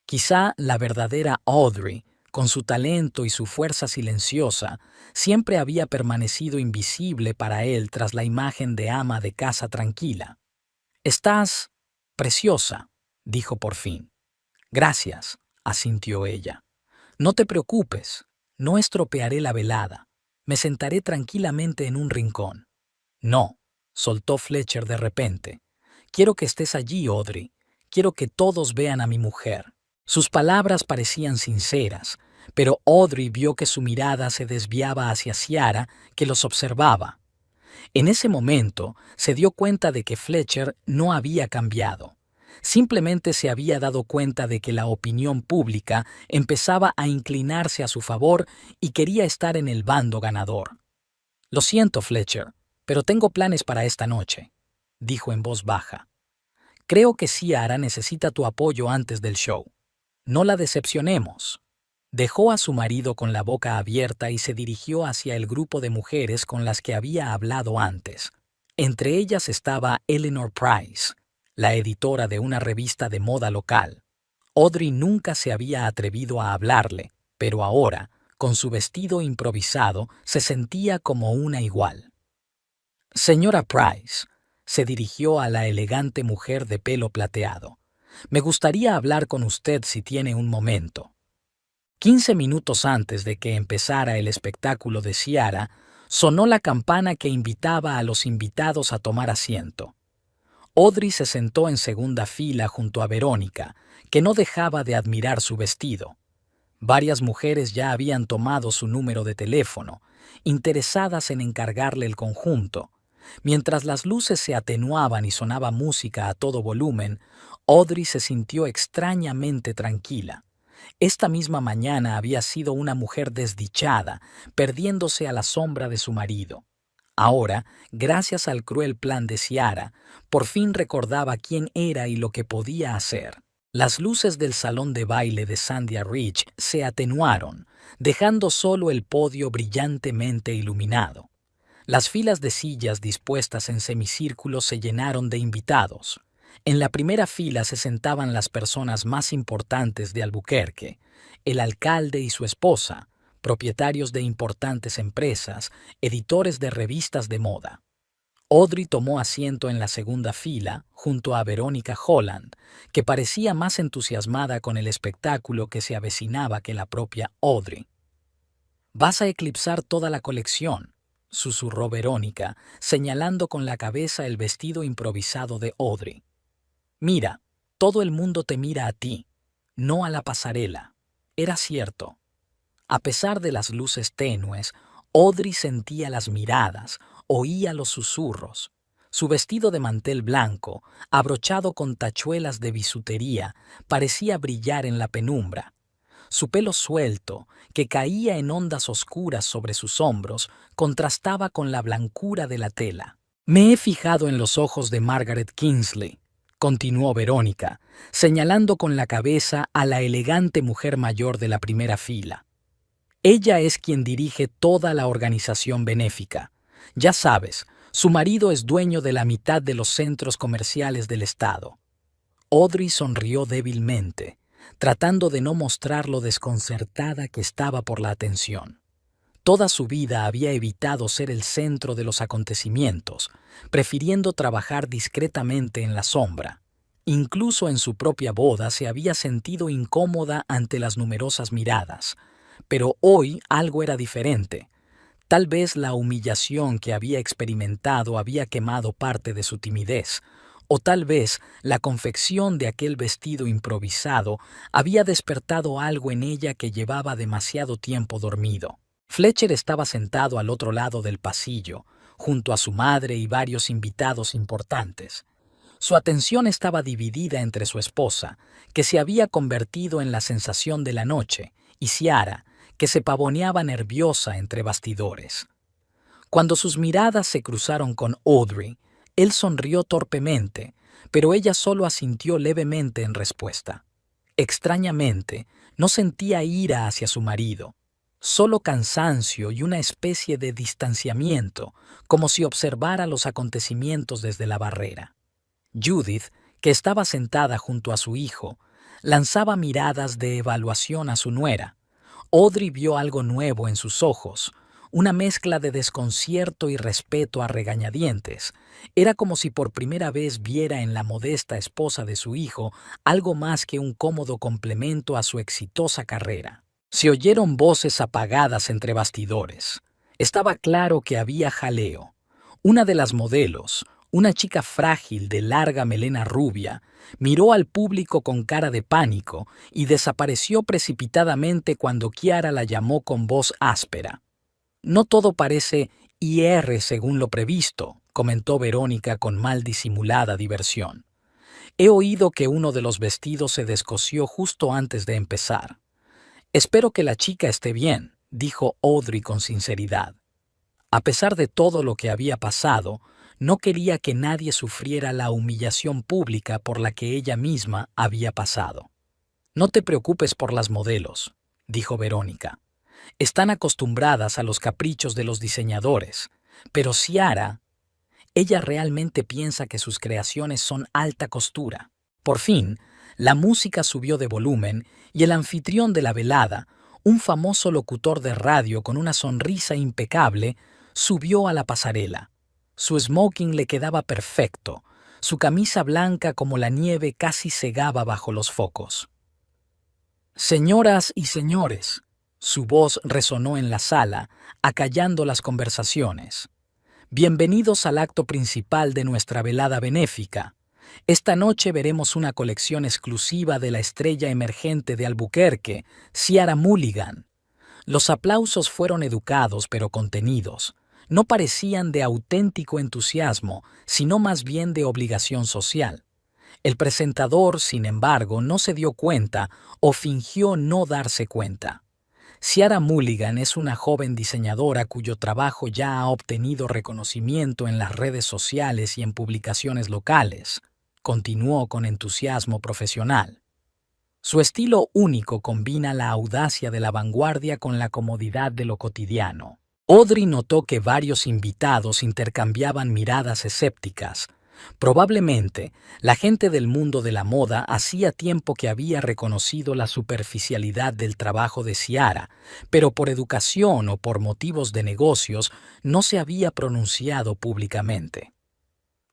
S1: Quizá la verdadera Audrey, con su talento y su fuerza silenciosa, siempre había permanecido invisible para él tras la imagen de ama de casa tranquila. «Estás preciosa», dijo por fin. «Gracias», asintió ella. «No te preocupes, no estropearé la velada. Me sentaré tranquilamente en un rincón». «No», soltó Fletcher de repente. «Quiero que estés allí, Audrey. Quiero que todos vean a mi mujer». Sus palabras parecían sinceras, pero Audrey vio que su mirada se desviaba hacia Ciara, que los observaba. En ese momento se dio cuenta de que Fletcher no había cambiado. Simplemente se había dado cuenta de que la opinión pública empezaba a inclinarse a su favor y quería estar en el bando ganador. «Lo siento, Fletcher, pero tengo planes para esta noche», dijo en voz baja. «Creo que Ciara necesita tu apoyo antes del show. No la decepcionemos». Dejó a su marido con la boca abierta y se dirigió hacia el grupo de mujeres con las que había hablado antes. Entre ellas estaba Eleanor Price, la editora de una revista de moda local. Audrey nunca se había atrevido a hablarle, pero ahora, con su vestido improvisado, se sentía como una igual. «Señora Price», se dirigió a la elegante mujer de pelo plateado. «Me gustaría hablar con usted si tiene un momento». 15 minutos antes de que empezara el espectáculo de Ciara, sonó la campana que invitaba a los invitados a tomar asiento. Audrey se sentó en segunda fila junto a Verónica, que no dejaba de admirar su vestido. Varias mujeres ya habían tomado su número de teléfono, interesadas en encargarle el conjunto. Mientras las luces se atenuaban y sonaba música a todo volumen, Audrey se sintió extrañamente tranquila. Esta misma mañana había sido una mujer desdichada, perdiéndose a la sombra de su marido. Ahora, gracias al cruel plan de Ciara, por fin recordaba quién era y lo que podía hacer. Las luces del salón de baile de Sandia Ridge se atenuaron, dejando solo el podio brillantemente iluminado. Las filas de sillas dispuestas en semicírculo se llenaron de invitados. En la primera fila se sentaban las personas más importantes de Albuquerque, el alcalde y su esposa, propietarios de importantes empresas, editores de revistas de moda. Audrey tomó asiento en la segunda fila, junto a Verónica Holland, que parecía más entusiasmada con el espectáculo que se avecinaba que la propia Audrey. «Vas a eclipsar toda la colección», susurró Verónica, señalando con la cabeza el vestido improvisado de Audrey. «Mira, todo el mundo te mira a ti, no a la pasarela». Era cierto. A pesar de las luces tenues, Audrey sentía las miradas, oía los susurros. Su vestido de mantel blanco, abrochado con tachuelas de bisutería, parecía brillar en la penumbra. Su pelo suelto, que caía en ondas oscuras sobre sus hombros, contrastaba con la blancura de la tela. «Me he fijado en los ojos de Margaret Kingsley», continuó Verónica, señalando con la cabeza a la elegante mujer mayor de la primera fila. «Ella es quien dirige toda la organización benéfica. Ya sabes, su marido es dueño de la mitad de los centros comerciales del estado». Audrey sonrió débilmente, tratando de no mostrar lo desconcertada que estaba por la atención. Toda su vida había evitado ser el centro de los acontecimientos, prefiriendo trabajar discretamente en la sombra. Incluso en su propia boda se había sentido incómoda ante las numerosas miradas. Pero hoy algo era diferente. Tal vez la humillación que había experimentado había quemado parte de su timidez, o tal vez la confección de aquel vestido improvisado había despertado algo en ella que llevaba demasiado tiempo dormido. Fletcher estaba sentado al otro lado del pasillo, junto a su madre y varios invitados importantes. Su atención estaba dividida entre su esposa, que se había convertido en la sensación de la noche, y Ciara, que se pavoneaba nerviosa entre bastidores. Cuando sus miradas se cruzaron con Audrey, él sonrió torpemente, pero ella solo asintió levemente en respuesta. Extrañamente, no sentía ira hacia su marido, solo cansancio y una especie de distanciamiento, como si observara los acontecimientos desde la barrera. Judith, que estaba sentada junto a su hijo, lanzaba miradas de evaluación a su nuera. Audrey vio algo nuevo en sus ojos, una mezcla de desconcierto y respeto a regañadientes. Era como si por primera vez viera en la modesta esposa de su hijo algo más que un cómodo complemento a su exitosa carrera. Se oyeron voces apagadas entre bastidores. Estaba claro que había jaleo. Una de las modelos, una chica frágil de larga melena rubia, miró al público con cara de pánico y desapareció precipitadamente cuando Kiara la llamó con voz áspera. «No todo parece ir según lo previsto», comentó Verónica con mal disimulada diversión. «He oído que uno de los vestidos se descosió justo antes de empezar». «Espero que la chica esté bien», dijo Audrey con sinceridad. A pesar de todo lo que había pasado, no quería que nadie sufriera la humillación pública por la que ella misma había pasado. «No te preocupes por las modelos», dijo Verónica. «Están acostumbradas a los caprichos de los diseñadores, pero Ciara, ella realmente piensa que sus creaciones son alta costura». Por fin, la música subió de volumen y el anfitrión de la velada, un famoso locutor de radio con una sonrisa impecable, subió a la pasarela. Su smoking le quedaba perfecto, su camisa blanca como la nieve casi cegaba bajo los focos. «Señoras y señores», su voz resonó en la sala, acallando las conversaciones. «Bienvenidos al acto principal de nuestra velada benéfica. Esta noche veremos una colección exclusiva de la estrella emergente de Albuquerque, Ciara Mulligan». Los aplausos fueron educados pero contenidos. No parecían de auténtico entusiasmo, sino más bien de obligación social. El presentador, sin embargo, no se dio cuenta o fingió no darse cuenta. Ciara Mulligan es una joven diseñadora cuyo trabajo ya ha obtenido reconocimiento en las redes sociales y en publicaciones locales. Continuó con entusiasmo profesional. Su estilo único combina la audacia de la vanguardia con la comodidad de lo cotidiano. Audrey notó que varios invitados intercambiaban miradas escépticas. Probablemente, la gente del mundo de la moda hacía tiempo que había reconocido la superficialidad del trabajo de Ciara, pero por educación o por motivos de negocios no se había pronunciado públicamente.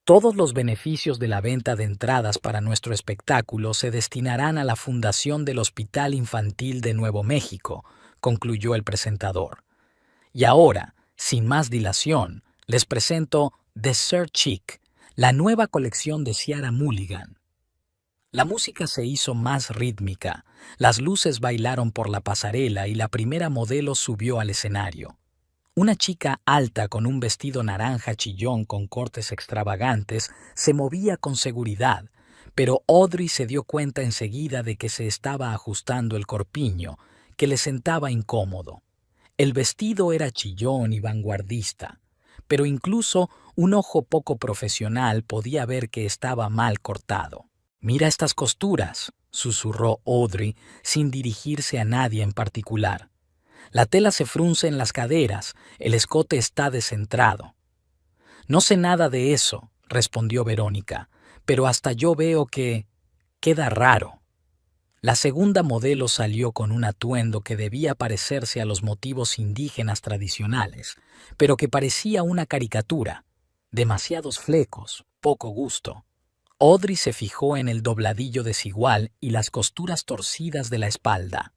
S1: «Todos los beneficios de la venta de entradas para nuestro espectáculo se destinarán a la Fundación del Hospital Infantil de Nuevo México», concluyó el presentador. «Y ahora, sin más dilación, les presento Dessert Chic, la nueva colección de Ciara Mulligan». La música se hizo más rítmica, las luces bailaron por la pasarela y la primera modelo subió al escenario. Una chica alta con un vestido naranja chillón con cortes extravagantes se movía con seguridad, pero Audrey se dio cuenta enseguida de que se estaba ajustando el corpiño, que le sentaba incómodo. El vestido era chillón y vanguardista, pero incluso un ojo poco profesional podía ver que estaba mal cortado. «Mira estas costuras», susurró Audrey sin dirigirse a nadie en particular. «La tela se frunce en las caderas, el escote está descentrado». «No sé nada de eso», respondió Verónica, «pero hasta yo veo que queda raro». La segunda modelo salió con un atuendo que debía parecerse a los motivos indígenas tradicionales, pero que parecía una caricatura. Demasiados flecos, poco gusto. Audrey se fijó en el dobladillo desigual y las costuras torcidas de la espalda.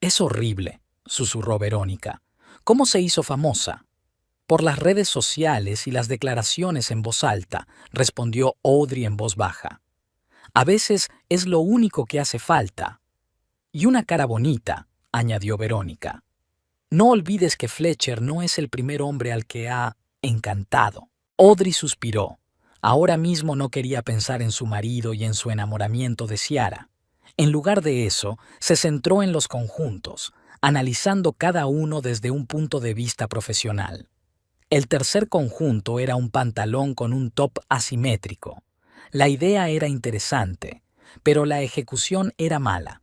S1: «Es horrible», susurró Verónica. «¿Cómo se hizo famosa?» «Por las redes sociales y las declaraciones en voz alta», respondió Audrey en voz baja. «A veces es lo único que hace falta». «Y una cara bonita», añadió Verónica. «No olvides que Fletcher no es el primer hombre al que ha encantado». Audrey suspiró. Ahora mismo no quería pensar en su marido y en su enamoramiento de Ciara. En lugar de eso, se centró en los conjuntos, analizando cada uno desde un punto de vista profesional. El tercer conjunto era un pantalón con un top asimétrico. La idea era interesante, pero la ejecución era mala.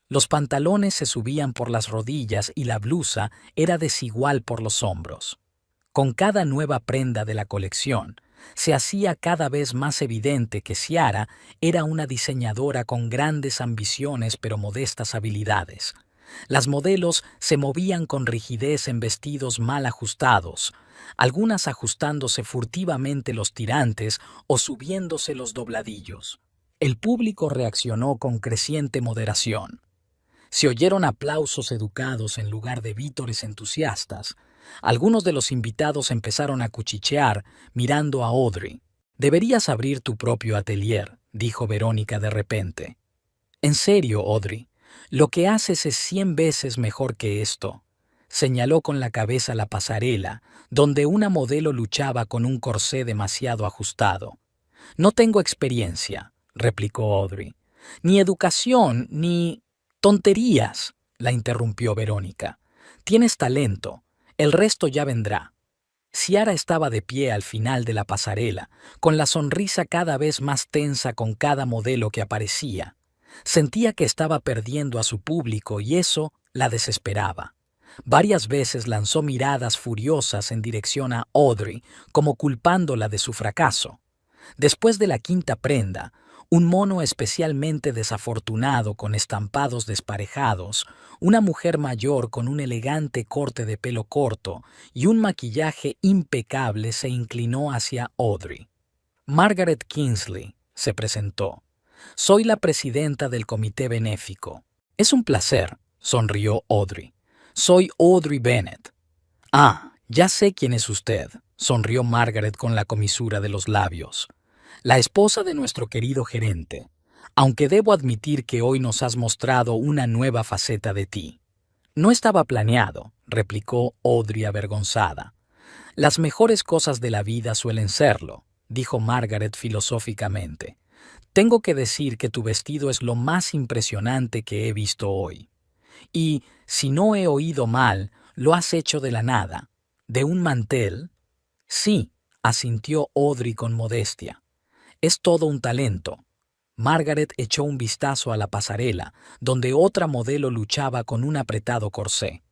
S1: Los pantalones se subían por las rodillas y la blusa era desigual por los hombros. Con cada nueva prenda de la colección, se hacía cada vez más evidente que Ciara era una diseñadora con grandes ambiciones pero modestas habilidades. Las modelos se movían con rigidez en vestidos mal ajustados, algunas ajustándose furtivamente los tirantes o subiéndose los dobladillos. El público reaccionó con creciente moderación. Se oyeron aplausos educados en lugar de vítores entusiastas. Algunos de los invitados empezaron a cuchichear, mirando a Audrey. «Deberías abrir tu propio atelier», dijo Verónica de repente. «En serio, Audrey, lo que haces es 100 veces mejor que esto», señaló con la cabeza la pasarela, donde una modelo luchaba con un corsé demasiado ajustado. «No tengo experiencia», replicó Audrey. «Ni educación, ni...» «Tonterías», la interrumpió Verónica. «Tienes talento. El resto ya vendrá». Ciara estaba de pie al final de la pasarela, con la sonrisa cada vez más tensa con cada modelo que aparecía. Sentía que estaba perdiendo a su público y eso la desesperaba. Varias veces lanzó miradas furiosas en dirección a Audrey, como culpándola de su fracaso. Después de la quinta prenda, un mono especialmente desafortunado con estampados desparejados, una mujer mayor con un elegante corte de pelo corto y un maquillaje impecable se inclinó hacia Audrey. «Margaret Kingsley», se presentó. «Soy la presidenta del comité benéfico». «Es un placer», sonrió Audrey. «Soy Audrey Bennett». «Ah, ya sé quién es usted», sonrió Margaret con la comisura de los labios. «La esposa de nuestro querido gerente, aunque debo admitir que hoy nos has mostrado una nueva faceta de ti». «No estaba planeado», replicó Audrey avergonzada. «Las mejores cosas de la vida suelen serlo», dijo Margaret filosóficamente. «Tengo que decir que tu vestido es lo más impresionante que he visto hoy. Y, si no he oído mal, lo has hecho de la nada. ¿De un mantel?» «Sí», asintió Audrey con modestia. «Es todo un talento». Margaret echó un vistazo a la pasarela, donde otra modelo luchaba con un apretado corsé.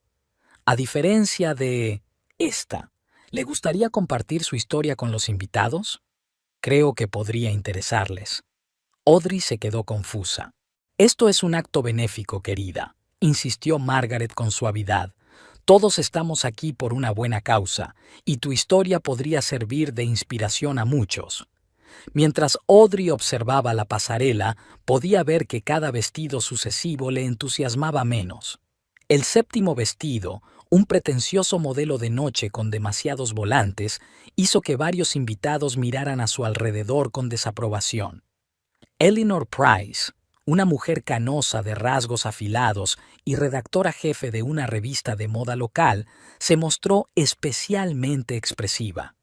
S1: «A diferencia de esta, ¿le gustaría compartir su historia con los invitados? Creo que podría interesarles». Audrey se quedó confusa. «Esto es un acto benéfico, querida», insistió Margaret con suavidad. «Todos estamos aquí por una buena causa, y tu historia podría servir de inspiración a muchos». Mientras Audrey observaba la pasarela, podía ver que cada vestido sucesivo le entusiasmaba menos. El séptimo vestido, un pretencioso modelo de noche con demasiados volantes, hizo que varios invitados miraran a su alrededor con desaprobación. Eleanor Price, una mujer canosa de rasgos afilados y redactora jefe de una revista de moda local, se mostró especialmente expresiva.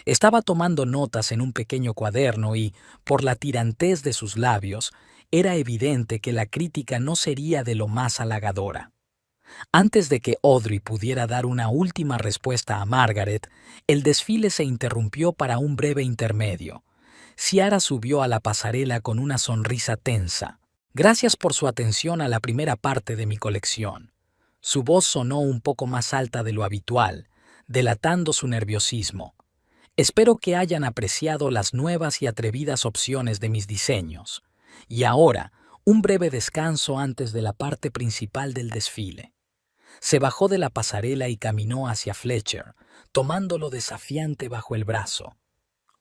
S1: Estaba tomando notas en un pequeño cuaderno y, por la tirantez de sus labios, era evidente que la crítica no sería de lo más halagadora. Antes de que Audrey pudiera dar una última respuesta a Margaret, el desfile se interrumpió para un breve intermedio. Ciara subió a la pasarela con una sonrisa tensa. «Gracias por su atención a la primera parte de mi colección». Su voz sonó un poco más alta de lo habitual, delatando su nerviosismo. «Espero que hayan apreciado las nuevas y atrevidas opciones de mis diseños. Y ahora, un breve descanso antes de la parte principal del desfile». Se bajó de la pasarela y caminó hacia Fletcher, tomándolo desafiante bajo el brazo.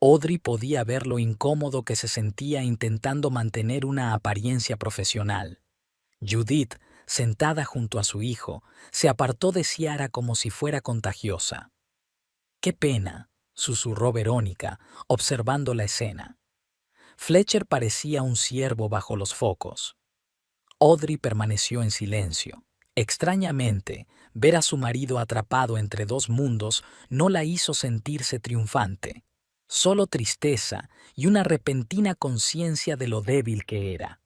S1: Audrey podía ver lo incómodo que se sentía intentando mantener una apariencia profesional. Judith, sentada junto a su hijo, se apartó de Ciara como si fuera contagiosa. «Qué pena», susurró Verónica, observando la escena. Fletcher parecía un ciervo bajo los focos. Audrey permaneció en silencio. Extrañamente, ver a su marido atrapado entre dos mundos no la hizo sentirse triunfante, solo tristeza y una repentina conciencia de lo débil que era.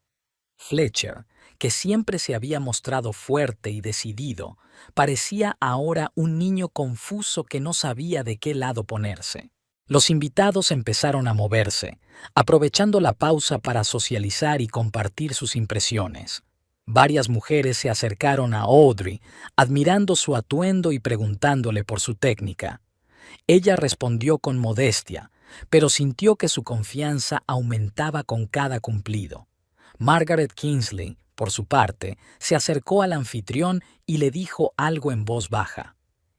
S1: Fletcher, que siempre se había mostrado fuerte y decidido, parecía ahora un niño confuso que no sabía de qué lado ponerse. Los invitados empezaron a moverse, aprovechando la pausa para socializar y compartir sus impresiones. Varias mujeres se acercaron a Audrey, admirando su atuendo y preguntándole por su técnica. Ella respondió con modestia, pero sintió que su confianza aumentaba con cada cumplido. Margaret Kingsley, por su parte, se acercó al anfitrión y le dijo algo en voz baja.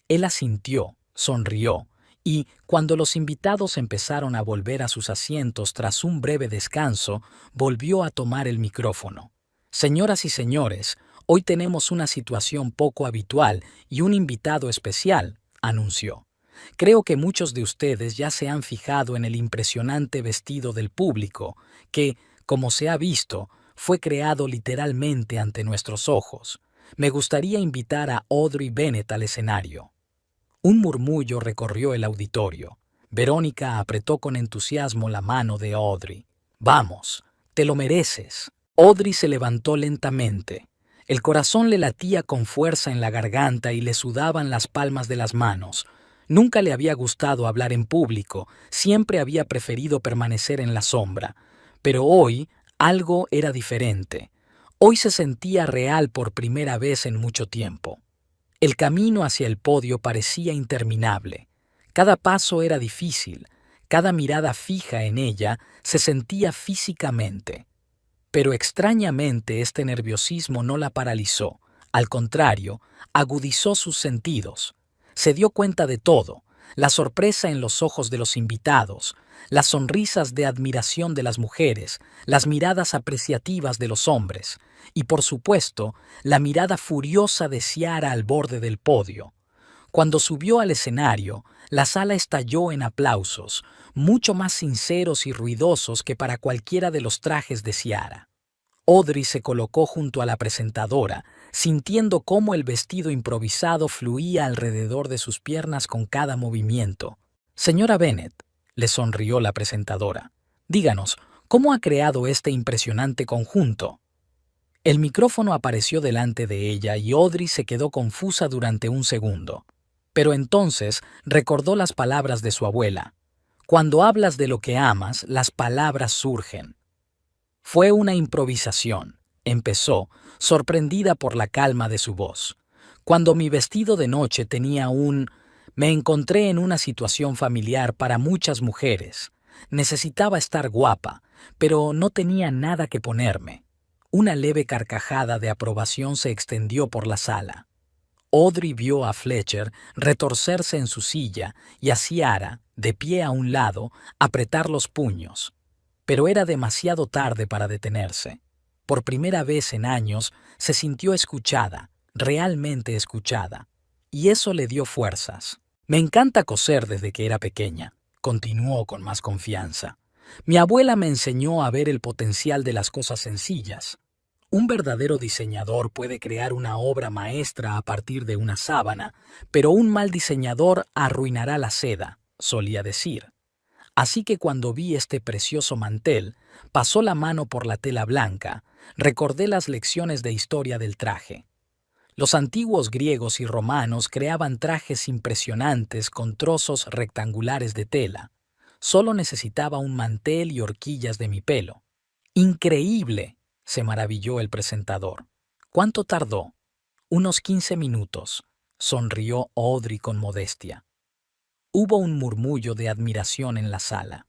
S1: Él asintió, sonrió, y, cuando los invitados empezaron a volver a sus asientos tras un breve descanso, volvió a tomar el micrófono. «Señoras y señores, hoy tenemos una situación poco habitual y un invitado especial», anunció. «Creo que muchos de ustedes ya se han fijado en el impresionante vestido del público, que, como se ha visto, fue creado literalmente ante nuestros ojos. Me gustaría invitar a Audrey Bennett al escenario». Un murmullo recorrió el auditorio. Verónica apretó con entusiasmo la mano de Audrey. «Vamos, te lo mereces». Audrey se levantó lentamente. El corazón le latía con fuerza en la garganta y le sudaban las palmas de las manos. Nunca le había gustado hablar en público, siempre había preferido permanecer en la sombra. Pero hoy algo era diferente. Hoy se sentía real por primera vez en mucho tiempo. El camino hacia el podio parecía interminable. Cada paso era difícil, cada mirada fija en ella se sentía físicamente. Pero extrañamente este nerviosismo no la paralizó, al contrario, agudizó sus sentidos. Se dio cuenta de todo: la sorpresa en los ojos de los invitados, las sonrisas de admiración de las mujeres, las miradas apreciativas de los hombres, y por supuesto, la mirada furiosa de Ciara al borde del podio. Cuando subió al escenario, la sala estalló en aplausos, mucho más sinceros y ruidosos que para cualquiera de los trajes de Ciara. Audrey se colocó junto a la presentadora, sintiendo cómo el vestido improvisado fluía alrededor de sus piernas con cada movimiento. «Señora Bennett», le sonrió la presentadora, «díganos, ¿cómo ha creado este impresionante conjunto?». El micrófono apareció delante de ella y Audrey se quedó confusa durante un segundo. Pero entonces recordó las palabras de su abuela. «Cuando hablas de lo que amas, las palabras surgen». Fue una improvisación, empezó, sorprendida por la calma de su voz. «Cuando mi vestido de noche tenía Me encontré en una situación familiar para muchas mujeres. Necesitaba estar guapa, pero no tenía nada que ponerme». Una leve carcajada de aprobación se extendió por la sala. Audrey vio a Fletcher retorcerse en su silla y a Ciara, de pie a un lado, apretar los puños. Pero era demasiado tarde para detenerse. Por primera vez en años se sintió escuchada, realmente escuchada, y eso le dio fuerzas. «Me encanta coser desde que era pequeña», continuó con más confianza. «Mi abuela me enseñó a ver el potencial de las cosas sencillas. Un verdadero diseñador puede crear una obra maestra a partir de una sábana, pero un mal diseñador arruinará la seda», solía decir. Así que cuando vi este precioso mantel, pasó la mano por la tela blanca, recordé las lecciones de historia del traje. Los antiguos griegos y romanos creaban trajes impresionantes con trozos rectangulares de tela. Solo necesitaba un mantel y horquillas de mi pelo. «¡Increíble!», se maravilló el presentador. «¿Cuánto tardó?». «Unos 15 minutos», sonrió Audrey con modestia. Hubo un murmullo de admiración en la sala.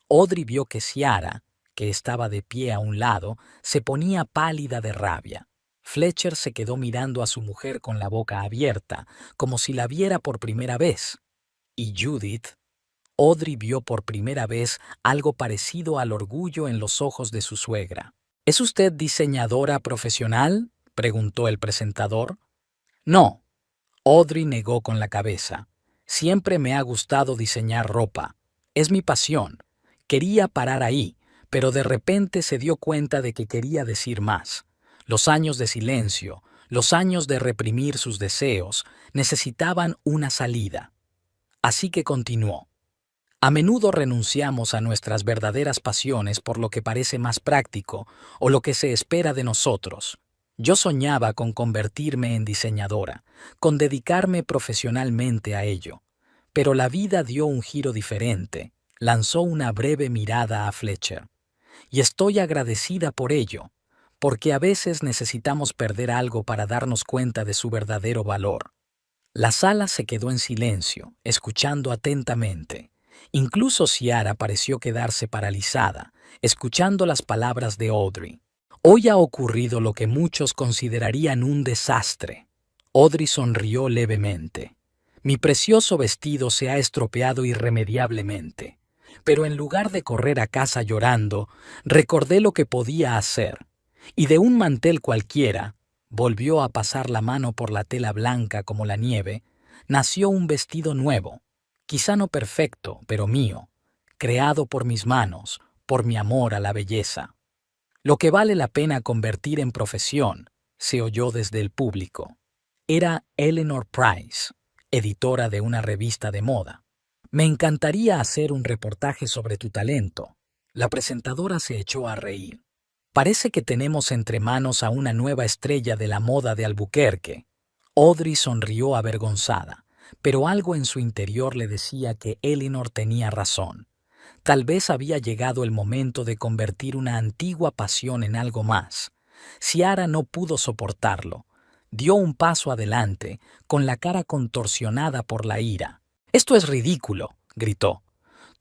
S1: Audrey vio que Ciara, que estaba de pie a un lado, se ponía pálida de rabia. Fletcher se quedó mirando a su mujer con la boca abierta, como si la viera por primera vez. ¿Y Judith? Audrey vio por primera vez algo parecido al orgullo en los ojos de su suegra. ¿Es usted diseñadora profesional?, preguntó el presentador. No, Audrey negó con la cabeza. Siempre me ha gustado diseñar ropa. Es mi pasión. Quería parar ahí, pero de repente se dio cuenta de que quería decir más. Los años de silencio, los años de reprimir sus deseos, necesitaban una salida. Así que continuó. A menudo renunciamos a nuestras verdaderas pasiones por lo que parece más práctico o lo que se espera de nosotros. Yo soñaba con convertirme en diseñadora, con dedicarme profesionalmente a ello. Pero la vida dio un giro diferente, lanzó una breve mirada a Fletcher. Y estoy agradecida por ello, porque a veces necesitamos perder algo para darnos cuenta de su verdadero valor. La sala se quedó en silencio, escuchando atentamente. Incluso Ciara pareció quedarse paralizada, escuchando las palabras de Audrey. Hoy ha ocurrido lo que muchos considerarían un desastre. Audrey sonrió levemente. Mi precioso vestido se ha estropeado irremediablemente. Pero en lugar de correr a casa llorando, recordé lo que podía hacer. Y de un mantel cualquiera, volvió a pasar la mano por la tela blanca como la nieve, nació un vestido nuevo. Quizá no perfecto, pero mío, creado por mis manos, por mi amor a la belleza. Lo que vale la pena convertir en profesión, se oyó desde el público. Era Eleanor Price, editora de una revista de moda. Me encantaría hacer un reportaje sobre tu talento. La presentadora se echó a reír. Parece que tenemos entre manos a una nueva estrella de la moda de Albuquerque. Audrey sonrió avergonzada, pero algo en su interior le decía que Eleanor tenía razón. Tal vez había llegado el momento de convertir una antigua pasión en algo más. Ciara no pudo soportarlo. Dio un paso adelante, con la cara contorsionada por la ira. «Esto es ridículo», gritó.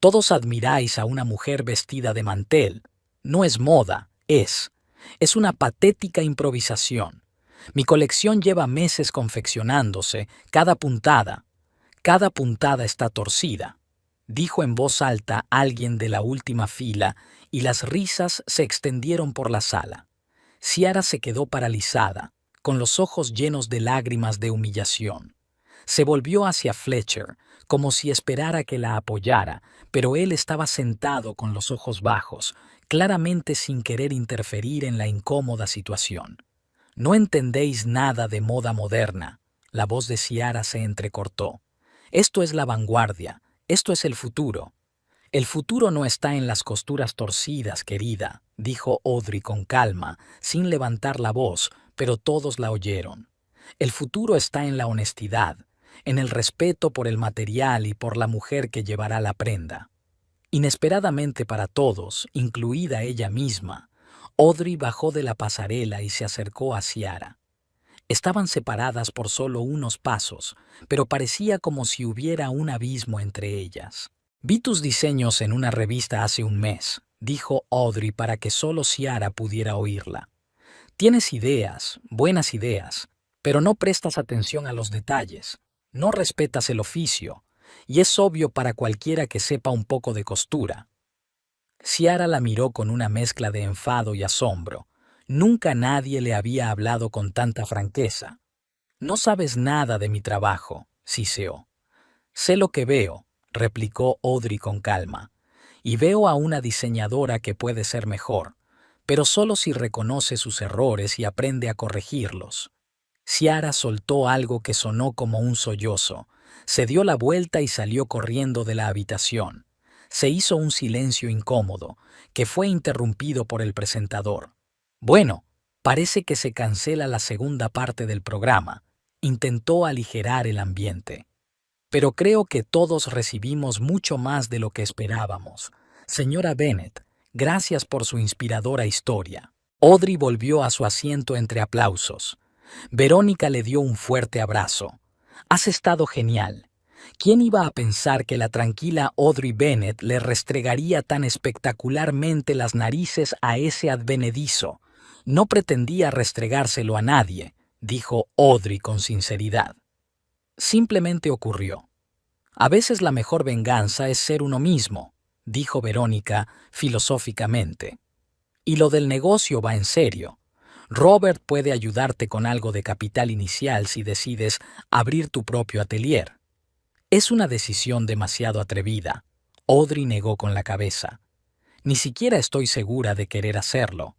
S1: «Todos admiráis a una mujer vestida de mantel. No es moda, es una patética improvisación. Mi colección lleva meses confeccionándose, cada puntada está torcida», dijo en voz alta alguien de la última fila, y las risas se extendieron por la sala. Ciara se quedó paralizada, con los ojos llenos de lágrimas de humillación. Se volvió hacia Fletcher, como si esperara que la apoyara, pero él estaba sentado con los ojos bajos, claramente sin querer interferir en la incómoda situación. «No entendéis nada de moda moderna», la voz de Ciara se entrecortó. «Esto es la vanguardia, esto es el futuro». «El futuro no está en las costuras torcidas, querida», dijo Audrey con calma, sin levantar la voz, pero todos la oyeron. «El futuro está en la honestidad, en el respeto por el material y por la mujer que llevará la prenda». Inesperadamente para todos, incluida ella misma, Audrey bajó de la pasarela y se acercó a Ciara. Estaban separadas por solo unos pasos, pero parecía como si hubiera un abismo entre ellas. «Vi tus diseños en una revista hace un mes», dijo Audrey para que solo Ciara pudiera oírla. «Tienes ideas, buenas ideas, pero no prestas atención a los detalles, no respetas el oficio, y es obvio para cualquiera que sepa un poco de costura». Ciara la miró con una mezcla de enfado y asombro. Nunca nadie le había hablado con tanta franqueza. «No sabes nada de mi trabajo», siseó. «Sé lo que veo», replicó Audrey con calma, «y veo a una diseñadora que puede ser mejor, pero solo si reconoce sus errores y aprende a corregirlos». Ciara soltó algo que sonó como un sollozo. Se dio la vuelta y salió corriendo de la habitación. Se hizo un silencio incómodo, que fue interrumpido por el presentador. «Bueno, parece que se cancela la segunda parte del programa», intentó aligerar el ambiente. «Pero creo que todos recibimos mucho más de lo que esperábamos. Señora Bennet, gracias por su inspiradora historia». Audrey volvió a su asiento entre aplausos. Verónica le dio un fuerte abrazo. «Has estado genial. ¿Quién iba a pensar que la tranquila Audrey Bennet le restregaría tan espectacularmente las narices a ese advenedizo? No pretendía restregárselo a nadie», dijo Audrey con sinceridad. «Simplemente ocurrió». A veces la mejor venganza es ser uno mismo, dijo Verónica filosóficamente. Y lo del negocio va en serio. Robert puede ayudarte con algo de capital inicial si decides abrir tu propio atelier. Es una decisión demasiado atrevida. Audrey negó con la cabeza. Ni siquiera estoy segura de querer hacerlo.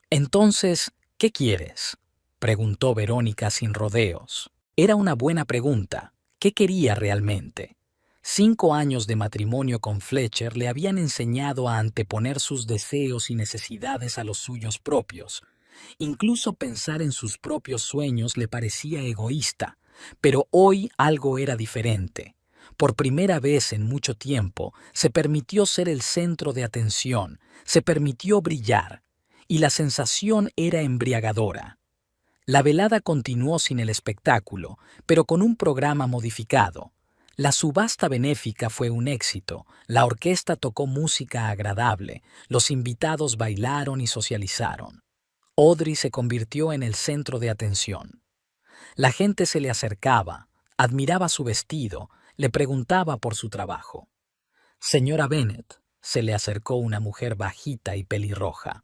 S1: Entonces, ¿qué quieres?, preguntó Verónica sin rodeos. Era una buena pregunta. ¿Qué quería realmente? 5 años de matrimonio con Fletcher le habían enseñado a anteponer sus deseos y necesidades a los suyos propios. Incluso pensar en sus propios sueños le parecía egoísta, pero hoy algo era diferente. Por primera vez en mucho tiempo se permitió ser el centro de atención, se permitió brillar, y la sensación era embriagadora. La velada continuó sin el espectáculo, pero con un programa modificado. La subasta benéfica fue un éxito, la orquesta tocó música agradable, los invitados bailaron y socializaron. Audrey se convirtió en el centro de atención. La gente se le acercaba, admiraba su vestido, le preguntaba por su trabajo. Señora Bennet, se le acercó una mujer bajita y pelirroja.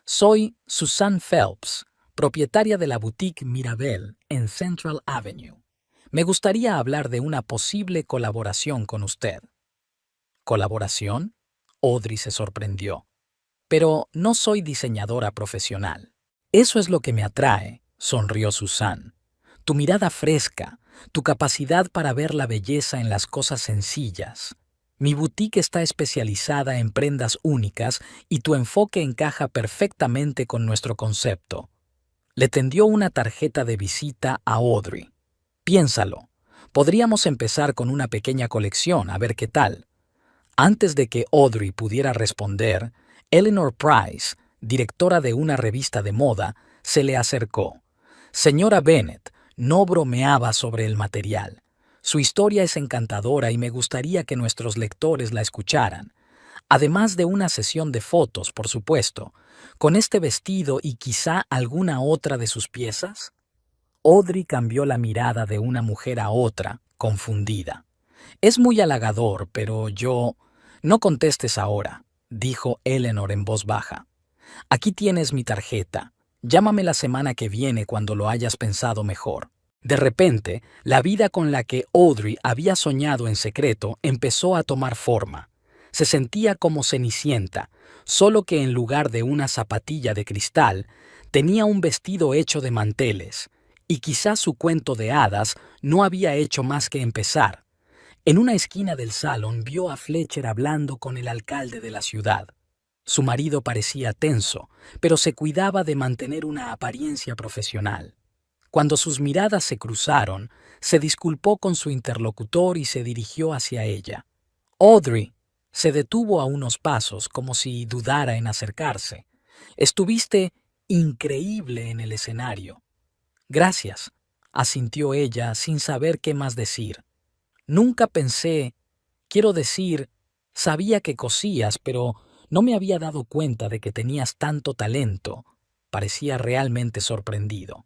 S1: Soy Susan Phelps, propietaria de la boutique Mirabelle en Central Avenue. Me gustaría hablar de una posible colaboración con usted. ¿Colaboración? Audrey se sorprendió. Pero no soy diseñadora profesional. Eso es lo que me atrae, sonrió Susan. Tu mirada fresca, tu capacidad para ver la belleza en las cosas sencillas. Mi boutique está especializada en prendas únicas y tu enfoque encaja perfectamente con nuestro concepto. Le tendió una tarjeta de visita a Audrey. Piénsalo. Podríamos empezar con una pequeña colección, a ver qué tal. Antes de que Audrey pudiera responder, Eleanor Price, directora de una revista de moda, se le acercó. Señora Bennet, no bromeaba sobre el material. Su historia es encantadora y me gustaría que nuestros lectores la escucharan. Además de una sesión de fotos, por supuesto, con este vestido y quizá alguna otra de sus piezas. Audrey cambió la mirada de una mujer a otra, confundida. Es muy halagador, pero yo... No contestes ahora, dijo Eleanor en voz baja. Aquí tienes mi tarjeta. Llámame la semana que viene cuando lo hayas pensado mejor. De repente, la vida con la que Audrey había soñado en secreto empezó a tomar forma. Se sentía como Cenicienta, solo que en lugar de una zapatilla de cristal, tenía un vestido hecho de manteles, y quizás su cuento de hadas no había hecho más que empezar. En una esquina del salón vio a Fletcher hablando con el alcalde de la ciudad. Su marido parecía tenso, pero se cuidaba de mantener una apariencia profesional. Cuando sus miradas se cruzaron, se disculpó con su interlocutor y se dirigió hacia ella. Audrey se detuvo a unos pasos como si dudara en acercarse. Estuviste increíble en el escenario. Gracias, asintió ella sin saber qué más decir. Nunca pensé, quiero decir, sabía que cosías, pero no me había dado cuenta de que tenías tanto talento. Parecía realmente sorprendido.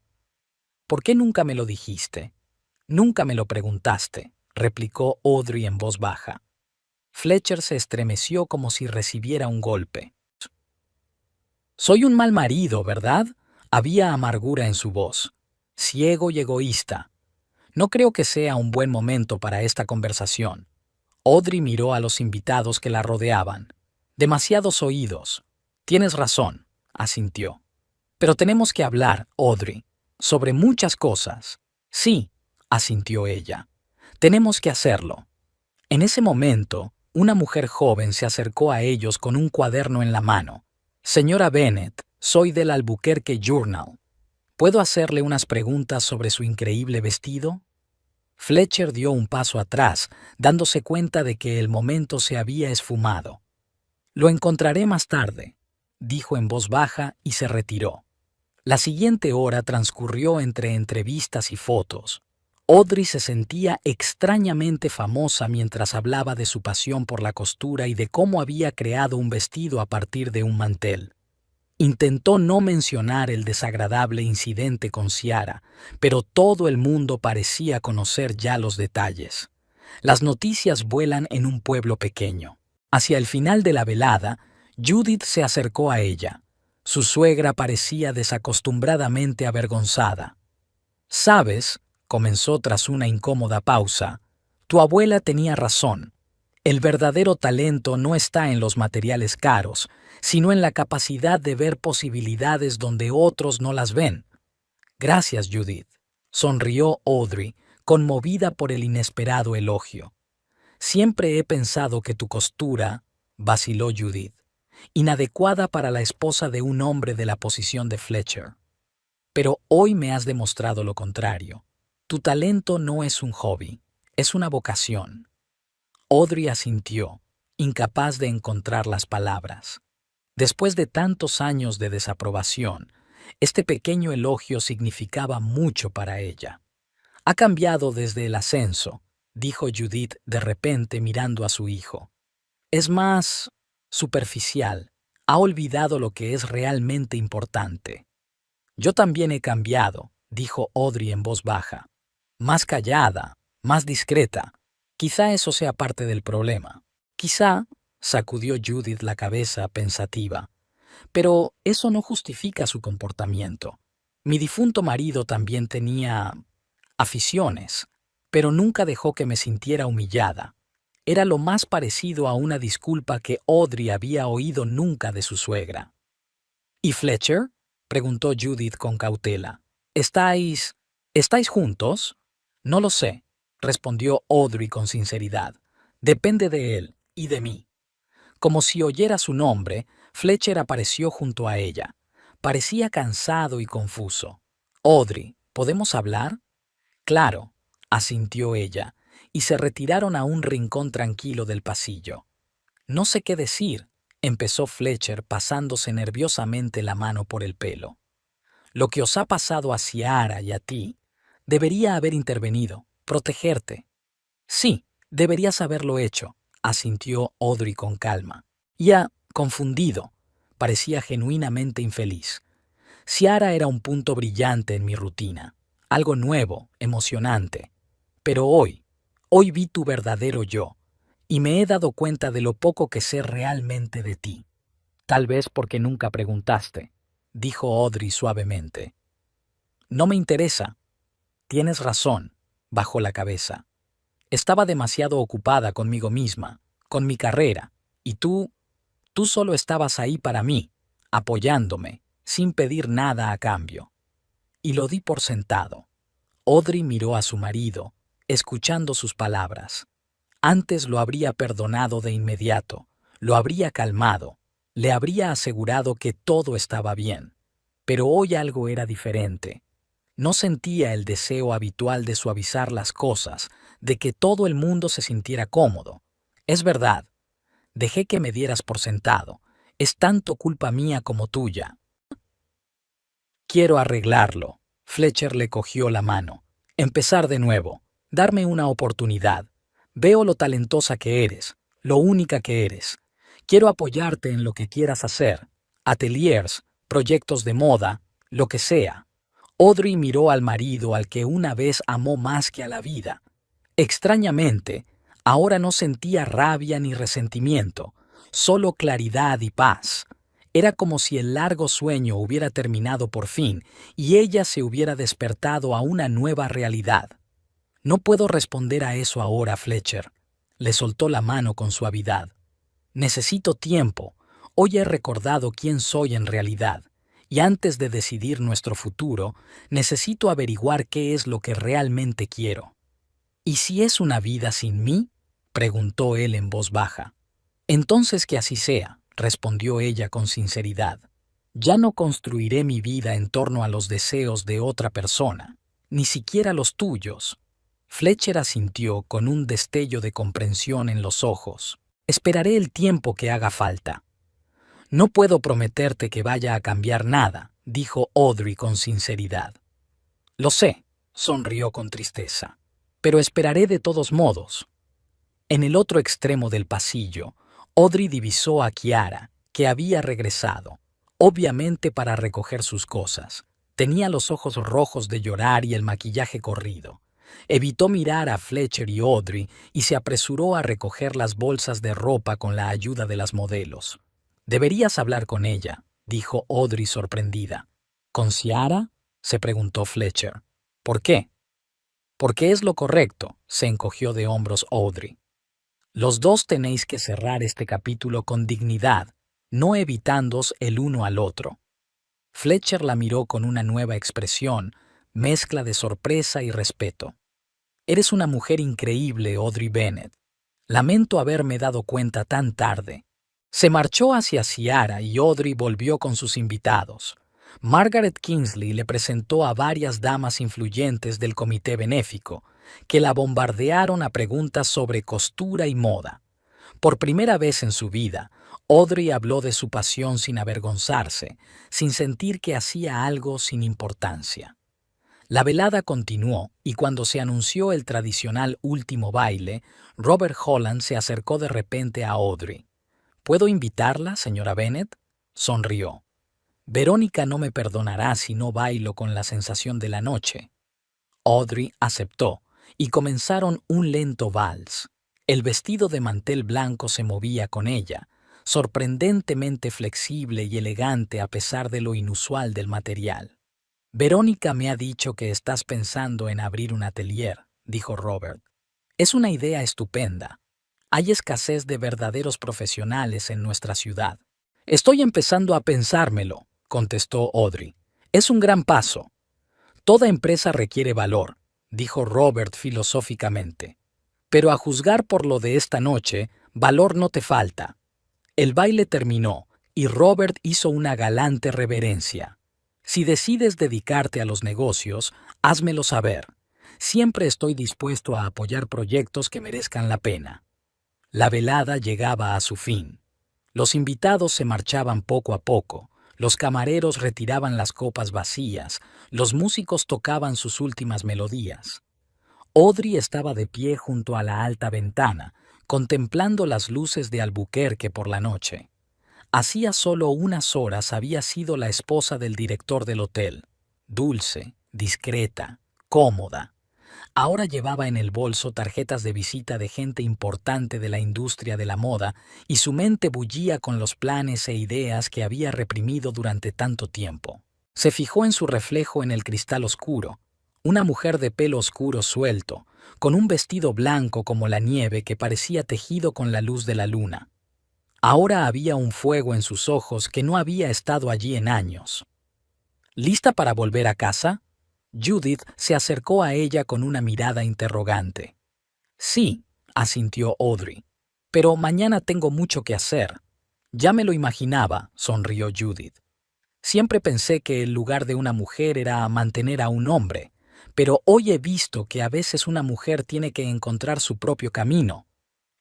S1: ¿Por qué nunca me lo dijiste? Nunca me lo preguntaste, replicó Audrey en voz baja. Fletcher se estremeció como si recibiera un golpe. Soy un mal marido, ¿verdad? Había amargura en su voz. Ciego y egoísta. No creo que sea un buen momento para esta conversación. Audrey miró a los invitados que la rodeaban. Demasiados oídos. Tienes razón, asintió. Pero tenemos que hablar, Audrey, sobre muchas cosas. Sí, asintió ella. Tenemos que hacerlo. En ese momento, una mujer joven se acercó a ellos con un cuaderno en la mano. Señora Bennet, soy del Albuquerque Journal. ¿Puedo hacerle unas preguntas sobre su increíble vestido? Fletcher dio un paso atrás, dándose cuenta de que el momento se había esfumado. Lo encontraré más tarde, dijo en voz baja y se retiró. La siguiente hora transcurrió entre entrevistas y fotos. Audrey se sentía extrañamente famosa mientras hablaba de su pasión por la costura y de cómo había creado un vestido a partir de un mantel. Intentó no mencionar el desagradable incidente con Ciara, pero todo el mundo parecía conocer ya los detalles. Las noticias vuelan en un pueblo pequeño. Hacia el final de la velada, Judith se acercó a ella. Su suegra parecía desacostumbradamente avergonzada. «Sabes», comenzó tras una incómoda pausa, «tu abuela tenía razón. El verdadero talento no está en los materiales caros, sino en la capacidad de ver posibilidades donde otros no las ven». «Gracias, Judith», sonrió Audrey, conmovida por el inesperado elogio. «Siempre he pensado que tu costura», vaciló Judith, «inadecuada para la esposa de un hombre de la posición de Fletcher. Pero hoy me has demostrado lo contrario. Tu talento no es un hobby, es una vocación». Audrey asintió, incapaz de encontrar las palabras. Después de tantos años de desaprobación, este pequeño elogio significaba mucho para ella. «Ha cambiado desde el ascenso», dijo Judith de repente mirando a su hijo. «Es más superficial, ha olvidado lo que es realmente importante». «Yo también he cambiado», dijo Audrey en voz baja. «Más callada, más discreta. Quizá eso sea parte del problema». «Quizá», sacudió Judith la cabeza pensativa. «Pero eso no justifica su comportamiento. Mi difunto marido también tenía aficiones, pero nunca dejó que me sintiera humillada». Era lo más parecido a una disculpa que Audrey había oído nunca de su suegra. «¿Y Fletcher?», preguntó Judith con cautela. ¿Estáis juntos?» «No lo sé», respondió Audrey con sinceridad. «Depende de él y de mí». Como si oyera su nombre, Fletcher apareció junto a ella. Parecía cansado y confuso. «Audrey, ¿podemos hablar?» «Claro», asintió ella, y se retiraron a un rincón tranquilo del pasillo. «No sé qué decir», empezó Fletcher pasándose nerviosamente la mano por el pelo. «Lo que os ha pasado a Ciara y a ti, debería haber intervenido, protegerte». «Sí, deberías haberlo hecho», asintió Audrey con calma. Ya, confundido, parecía genuinamente infeliz. Ciara era un punto brillante en mi rutina, algo nuevo, emocionante. Pero hoy vi tu verdadero yo, y me he dado cuenta de lo poco que sé realmente de ti. Tal vez porque nunca preguntaste, dijo Audrey suavemente. «No me interesa». «Tienes razón», bajó la cabeza. «Estaba demasiado ocupada conmigo misma, con mi carrera, y tú solo estabas ahí para mí, apoyándome, sin pedir nada a cambio». Y lo di por sentado. Audrey miró a su marido, escuchando sus palabras. Antes lo habría perdonado de inmediato, lo habría calmado, le habría asegurado que todo estaba bien. Pero hoy algo era diferente. No sentía el deseo habitual de suavizar las cosas, de que todo el mundo se sintiera cómodo. «Es verdad. Dejé que me dieras por sentado. Es tanto culpa mía como tuya». «Quiero arreglarlo». Fletcher le cogió la mano. «Empezar de nuevo. Darme una oportunidad. Veo lo talentosa que eres, lo única que eres. Quiero apoyarte en lo que quieras hacer. Ateliers, proyectos de moda, lo que sea». Audrey miró al marido al que una vez amó más que a la vida. Extrañamente, ahora no sentía rabia ni resentimiento, solo claridad y paz. Era como si el largo sueño hubiera terminado por fin y ella se hubiera despertado a una nueva realidad. «No puedo responder a eso ahora, Fletcher». Le soltó la mano con suavidad. «Necesito tiempo. Hoy he recordado quién soy en realidad. Y antes de decidir nuestro futuro, necesito averiguar qué es lo que realmente quiero». «¿Y si es una vida sin mí?», preguntó él en voz baja. «Entonces que así sea», respondió ella con sinceridad. «Ya no construiré mi vida en torno a los deseos de otra persona, ni siquiera los tuyos». Fletcher asintió con un destello de comprensión en los ojos. «Esperaré el tiempo que haga falta». «No puedo prometerte que vaya a cambiar nada», dijo Audrey con sinceridad. «Lo sé», sonrió con tristeza, «pero esperaré de todos modos». En el otro extremo del pasillo, Audrey divisó a Ciara, que había regresado, obviamente para recoger sus cosas. Tenía los ojos rojos de llorar y el maquillaje corrido. Evitó mirar a Fletcher y Audrey y se apresuró a recoger las bolsas de ropa con la ayuda de las modelos. «Deberías hablar con ella», dijo Audrey sorprendida. «¿Con Ciara?», se preguntó Fletcher. «¿Por qué?». «Porque es lo correcto», se encogió de hombros Audrey. «Los dos tenéis que cerrar este capítulo con dignidad, no evitándoos el uno al otro». Fletcher la miró con una nueva expresión, mezcla de sorpresa y respeto. «Eres una mujer increíble, Audrey Bennett. Lamento haberme dado cuenta tan tarde». Se marchó hacia Ciara y Audrey volvió con sus invitados. Margaret Kingsley le presentó a varias damas influyentes del comité benéfico, que la bombardearon a preguntas sobre costura y moda. Por primera vez en su vida, Audrey habló de su pasión sin avergonzarse, sin sentir que hacía algo sin importancia. La velada continuó y cuando se anunció el tradicional último baile, Robert Holland se acercó de repente a Audrey. «¿Puedo invitarla, señora Bennett?», sonrió. «Verónica no me perdonará si no bailo con la sensación de la noche». Audrey aceptó y comenzaron un lento vals. El vestido de mantel blanco se movía con ella, sorprendentemente flexible y elegante a pesar de lo inusual del material. «Verónica me ha dicho que estás pensando en abrir un atelier», dijo Robert. «Es una idea estupenda. Hay escasez de verdaderos profesionales en nuestra ciudad». «Estoy empezando a pensármelo», contestó Audrey. «Es un gran paso». «Toda empresa requiere valor», dijo Robert filosóficamente. «Pero a juzgar por lo de esta noche, valor no te falta». El baile terminó y Robert hizo una galante reverencia. «Si decides dedicarte a los negocios, házmelo saber. Siempre estoy dispuesto a apoyar proyectos que merezcan la pena». La velada llegaba a su fin. Los invitados se marchaban poco a poco, los camareros retiraban las copas vacías, los músicos tocaban sus últimas melodías. Audrey estaba de pie junto a la alta ventana, contemplando las luces de Albuquerque por la noche. Hacía solo unas horas había sido la esposa del director del hotel, dulce, discreta, cómoda. Ahora llevaba en el bolso tarjetas de visita de gente importante de la industria de la moda y su mente bullía con los planes e ideas que había reprimido durante tanto tiempo. Se fijó en su reflejo en el cristal oscuro, una mujer de pelo oscuro suelto, con un vestido blanco como la nieve que parecía tejido con la luz de la luna. Ahora había un fuego en sus ojos que no había estado allí en años. «¿Lista para volver a casa?», Judith se acercó a ella con una mirada interrogante. «Sí», asintió Audrey, «pero mañana tengo mucho que hacer». «Ya me lo imaginaba», sonrió Judith. «Siempre pensé que el lugar de una mujer era mantener a un hombre, pero hoy he visto que a veces una mujer tiene que encontrar su propio camino».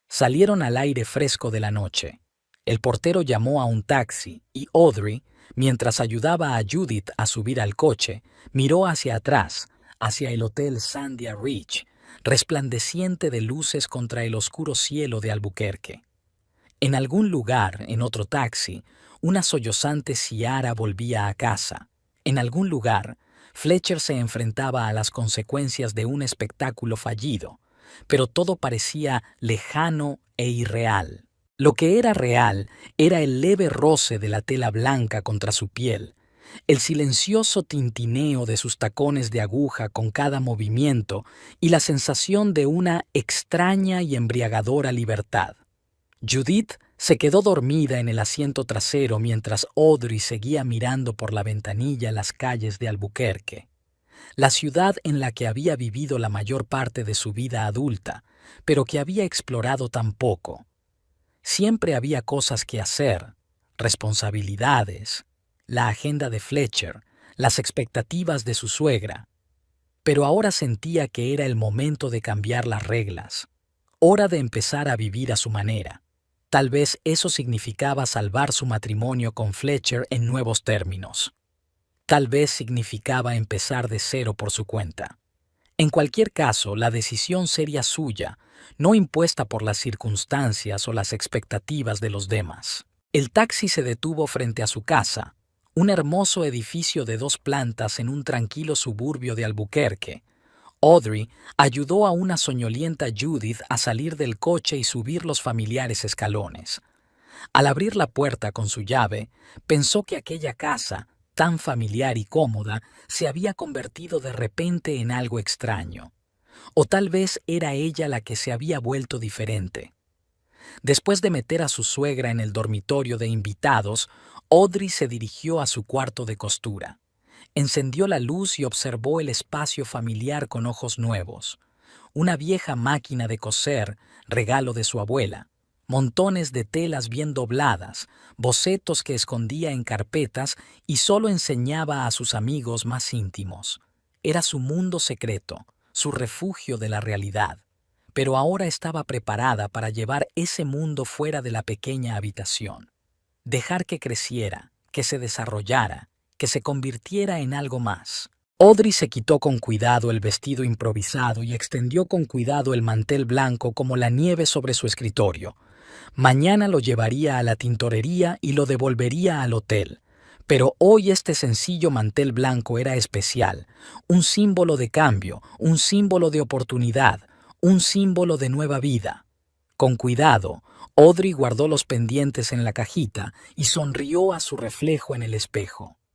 S1: Salieron al aire fresco de la noche. El portero llamó a un taxi y Audrey, mientras ayudaba a Judith a subir al coche, miró hacia atrás, hacia el Hotel Sandia Ridge, resplandeciente de luces contra el oscuro cielo de Albuquerque. En algún lugar, en otro taxi, una sollozante Ciara volvía a casa. En algún lugar, Fletcher se enfrentaba a las consecuencias de un espectáculo fallido, pero todo parecía lejano e irreal. Lo que era real era el leve roce de la tela blanca contra su piel, el silencioso tintineo de sus tacones de aguja con cada movimiento y la sensación de una extraña y embriagadora libertad. Judith se quedó dormida en el asiento trasero mientras Audrey seguía mirando por la ventanilla las calles de Albuquerque, la ciudad en la que había vivido la mayor parte de su vida adulta, pero que había explorado tan poco. Siempre había cosas que hacer, responsabilidades, la agenda de Fletcher, las expectativas de su suegra. Pero ahora sentía que era el momento de cambiar las reglas, hora de empezar a vivir a su manera. Tal vez eso significaba salvar su matrimonio con Fletcher en nuevos términos. Tal vez significaba empezar de cero por su cuenta. En cualquier caso, la decisión sería suya, no impuesta por las circunstancias o las expectativas de los demás. El taxi se detuvo frente a su casa, un hermoso edificio de 2 plantas en un tranquilo suburbio de Albuquerque. Audrey ayudó a una soñolienta Judith a salir del coche y subir los familiares escalones. Al abrir la puerta con su llave, pensó que aquella casa, tan familiar y cómoda, se había convertido de repente en algo extraño. O tal vez era ella la que se había vuelto diferente. Después de meter a su suegra en el dormitorio de invitados, Audrey se dirigió a su cuarto de costura. Encendió la luz y observó el espacio familiar con ojos nuevos. Una vieja máquina de coser, regalo de su abuela. Montones de telas bien dobladas, bocetos que escondía en carpetas y solo enseñaba a sus amigos más íntimos. Era su mundo secreto, su refugio de la realidad. Pero ahora estaba preparada para llevar ese mundo fuera de la pequeña habitación. Dejar que creciera, que se desarrollara, que se convirtiera en algo más. Audrey se quitó con cuidado el vestido improvisado y extendió con cuidado el mantel blanco como la nieve sobre su escritorio. Mañana lo llevaría a la tintorería y lo devolvería al hotel. Pero hoy este sencillo mantel blanco era especial, un símbolo de cambio, un símbolo de oportunidad, un símbolo de nueva vida. Con cuidado, Audrey guardó los pendientes en la cajita y sonrió a su reflejo en el espejo.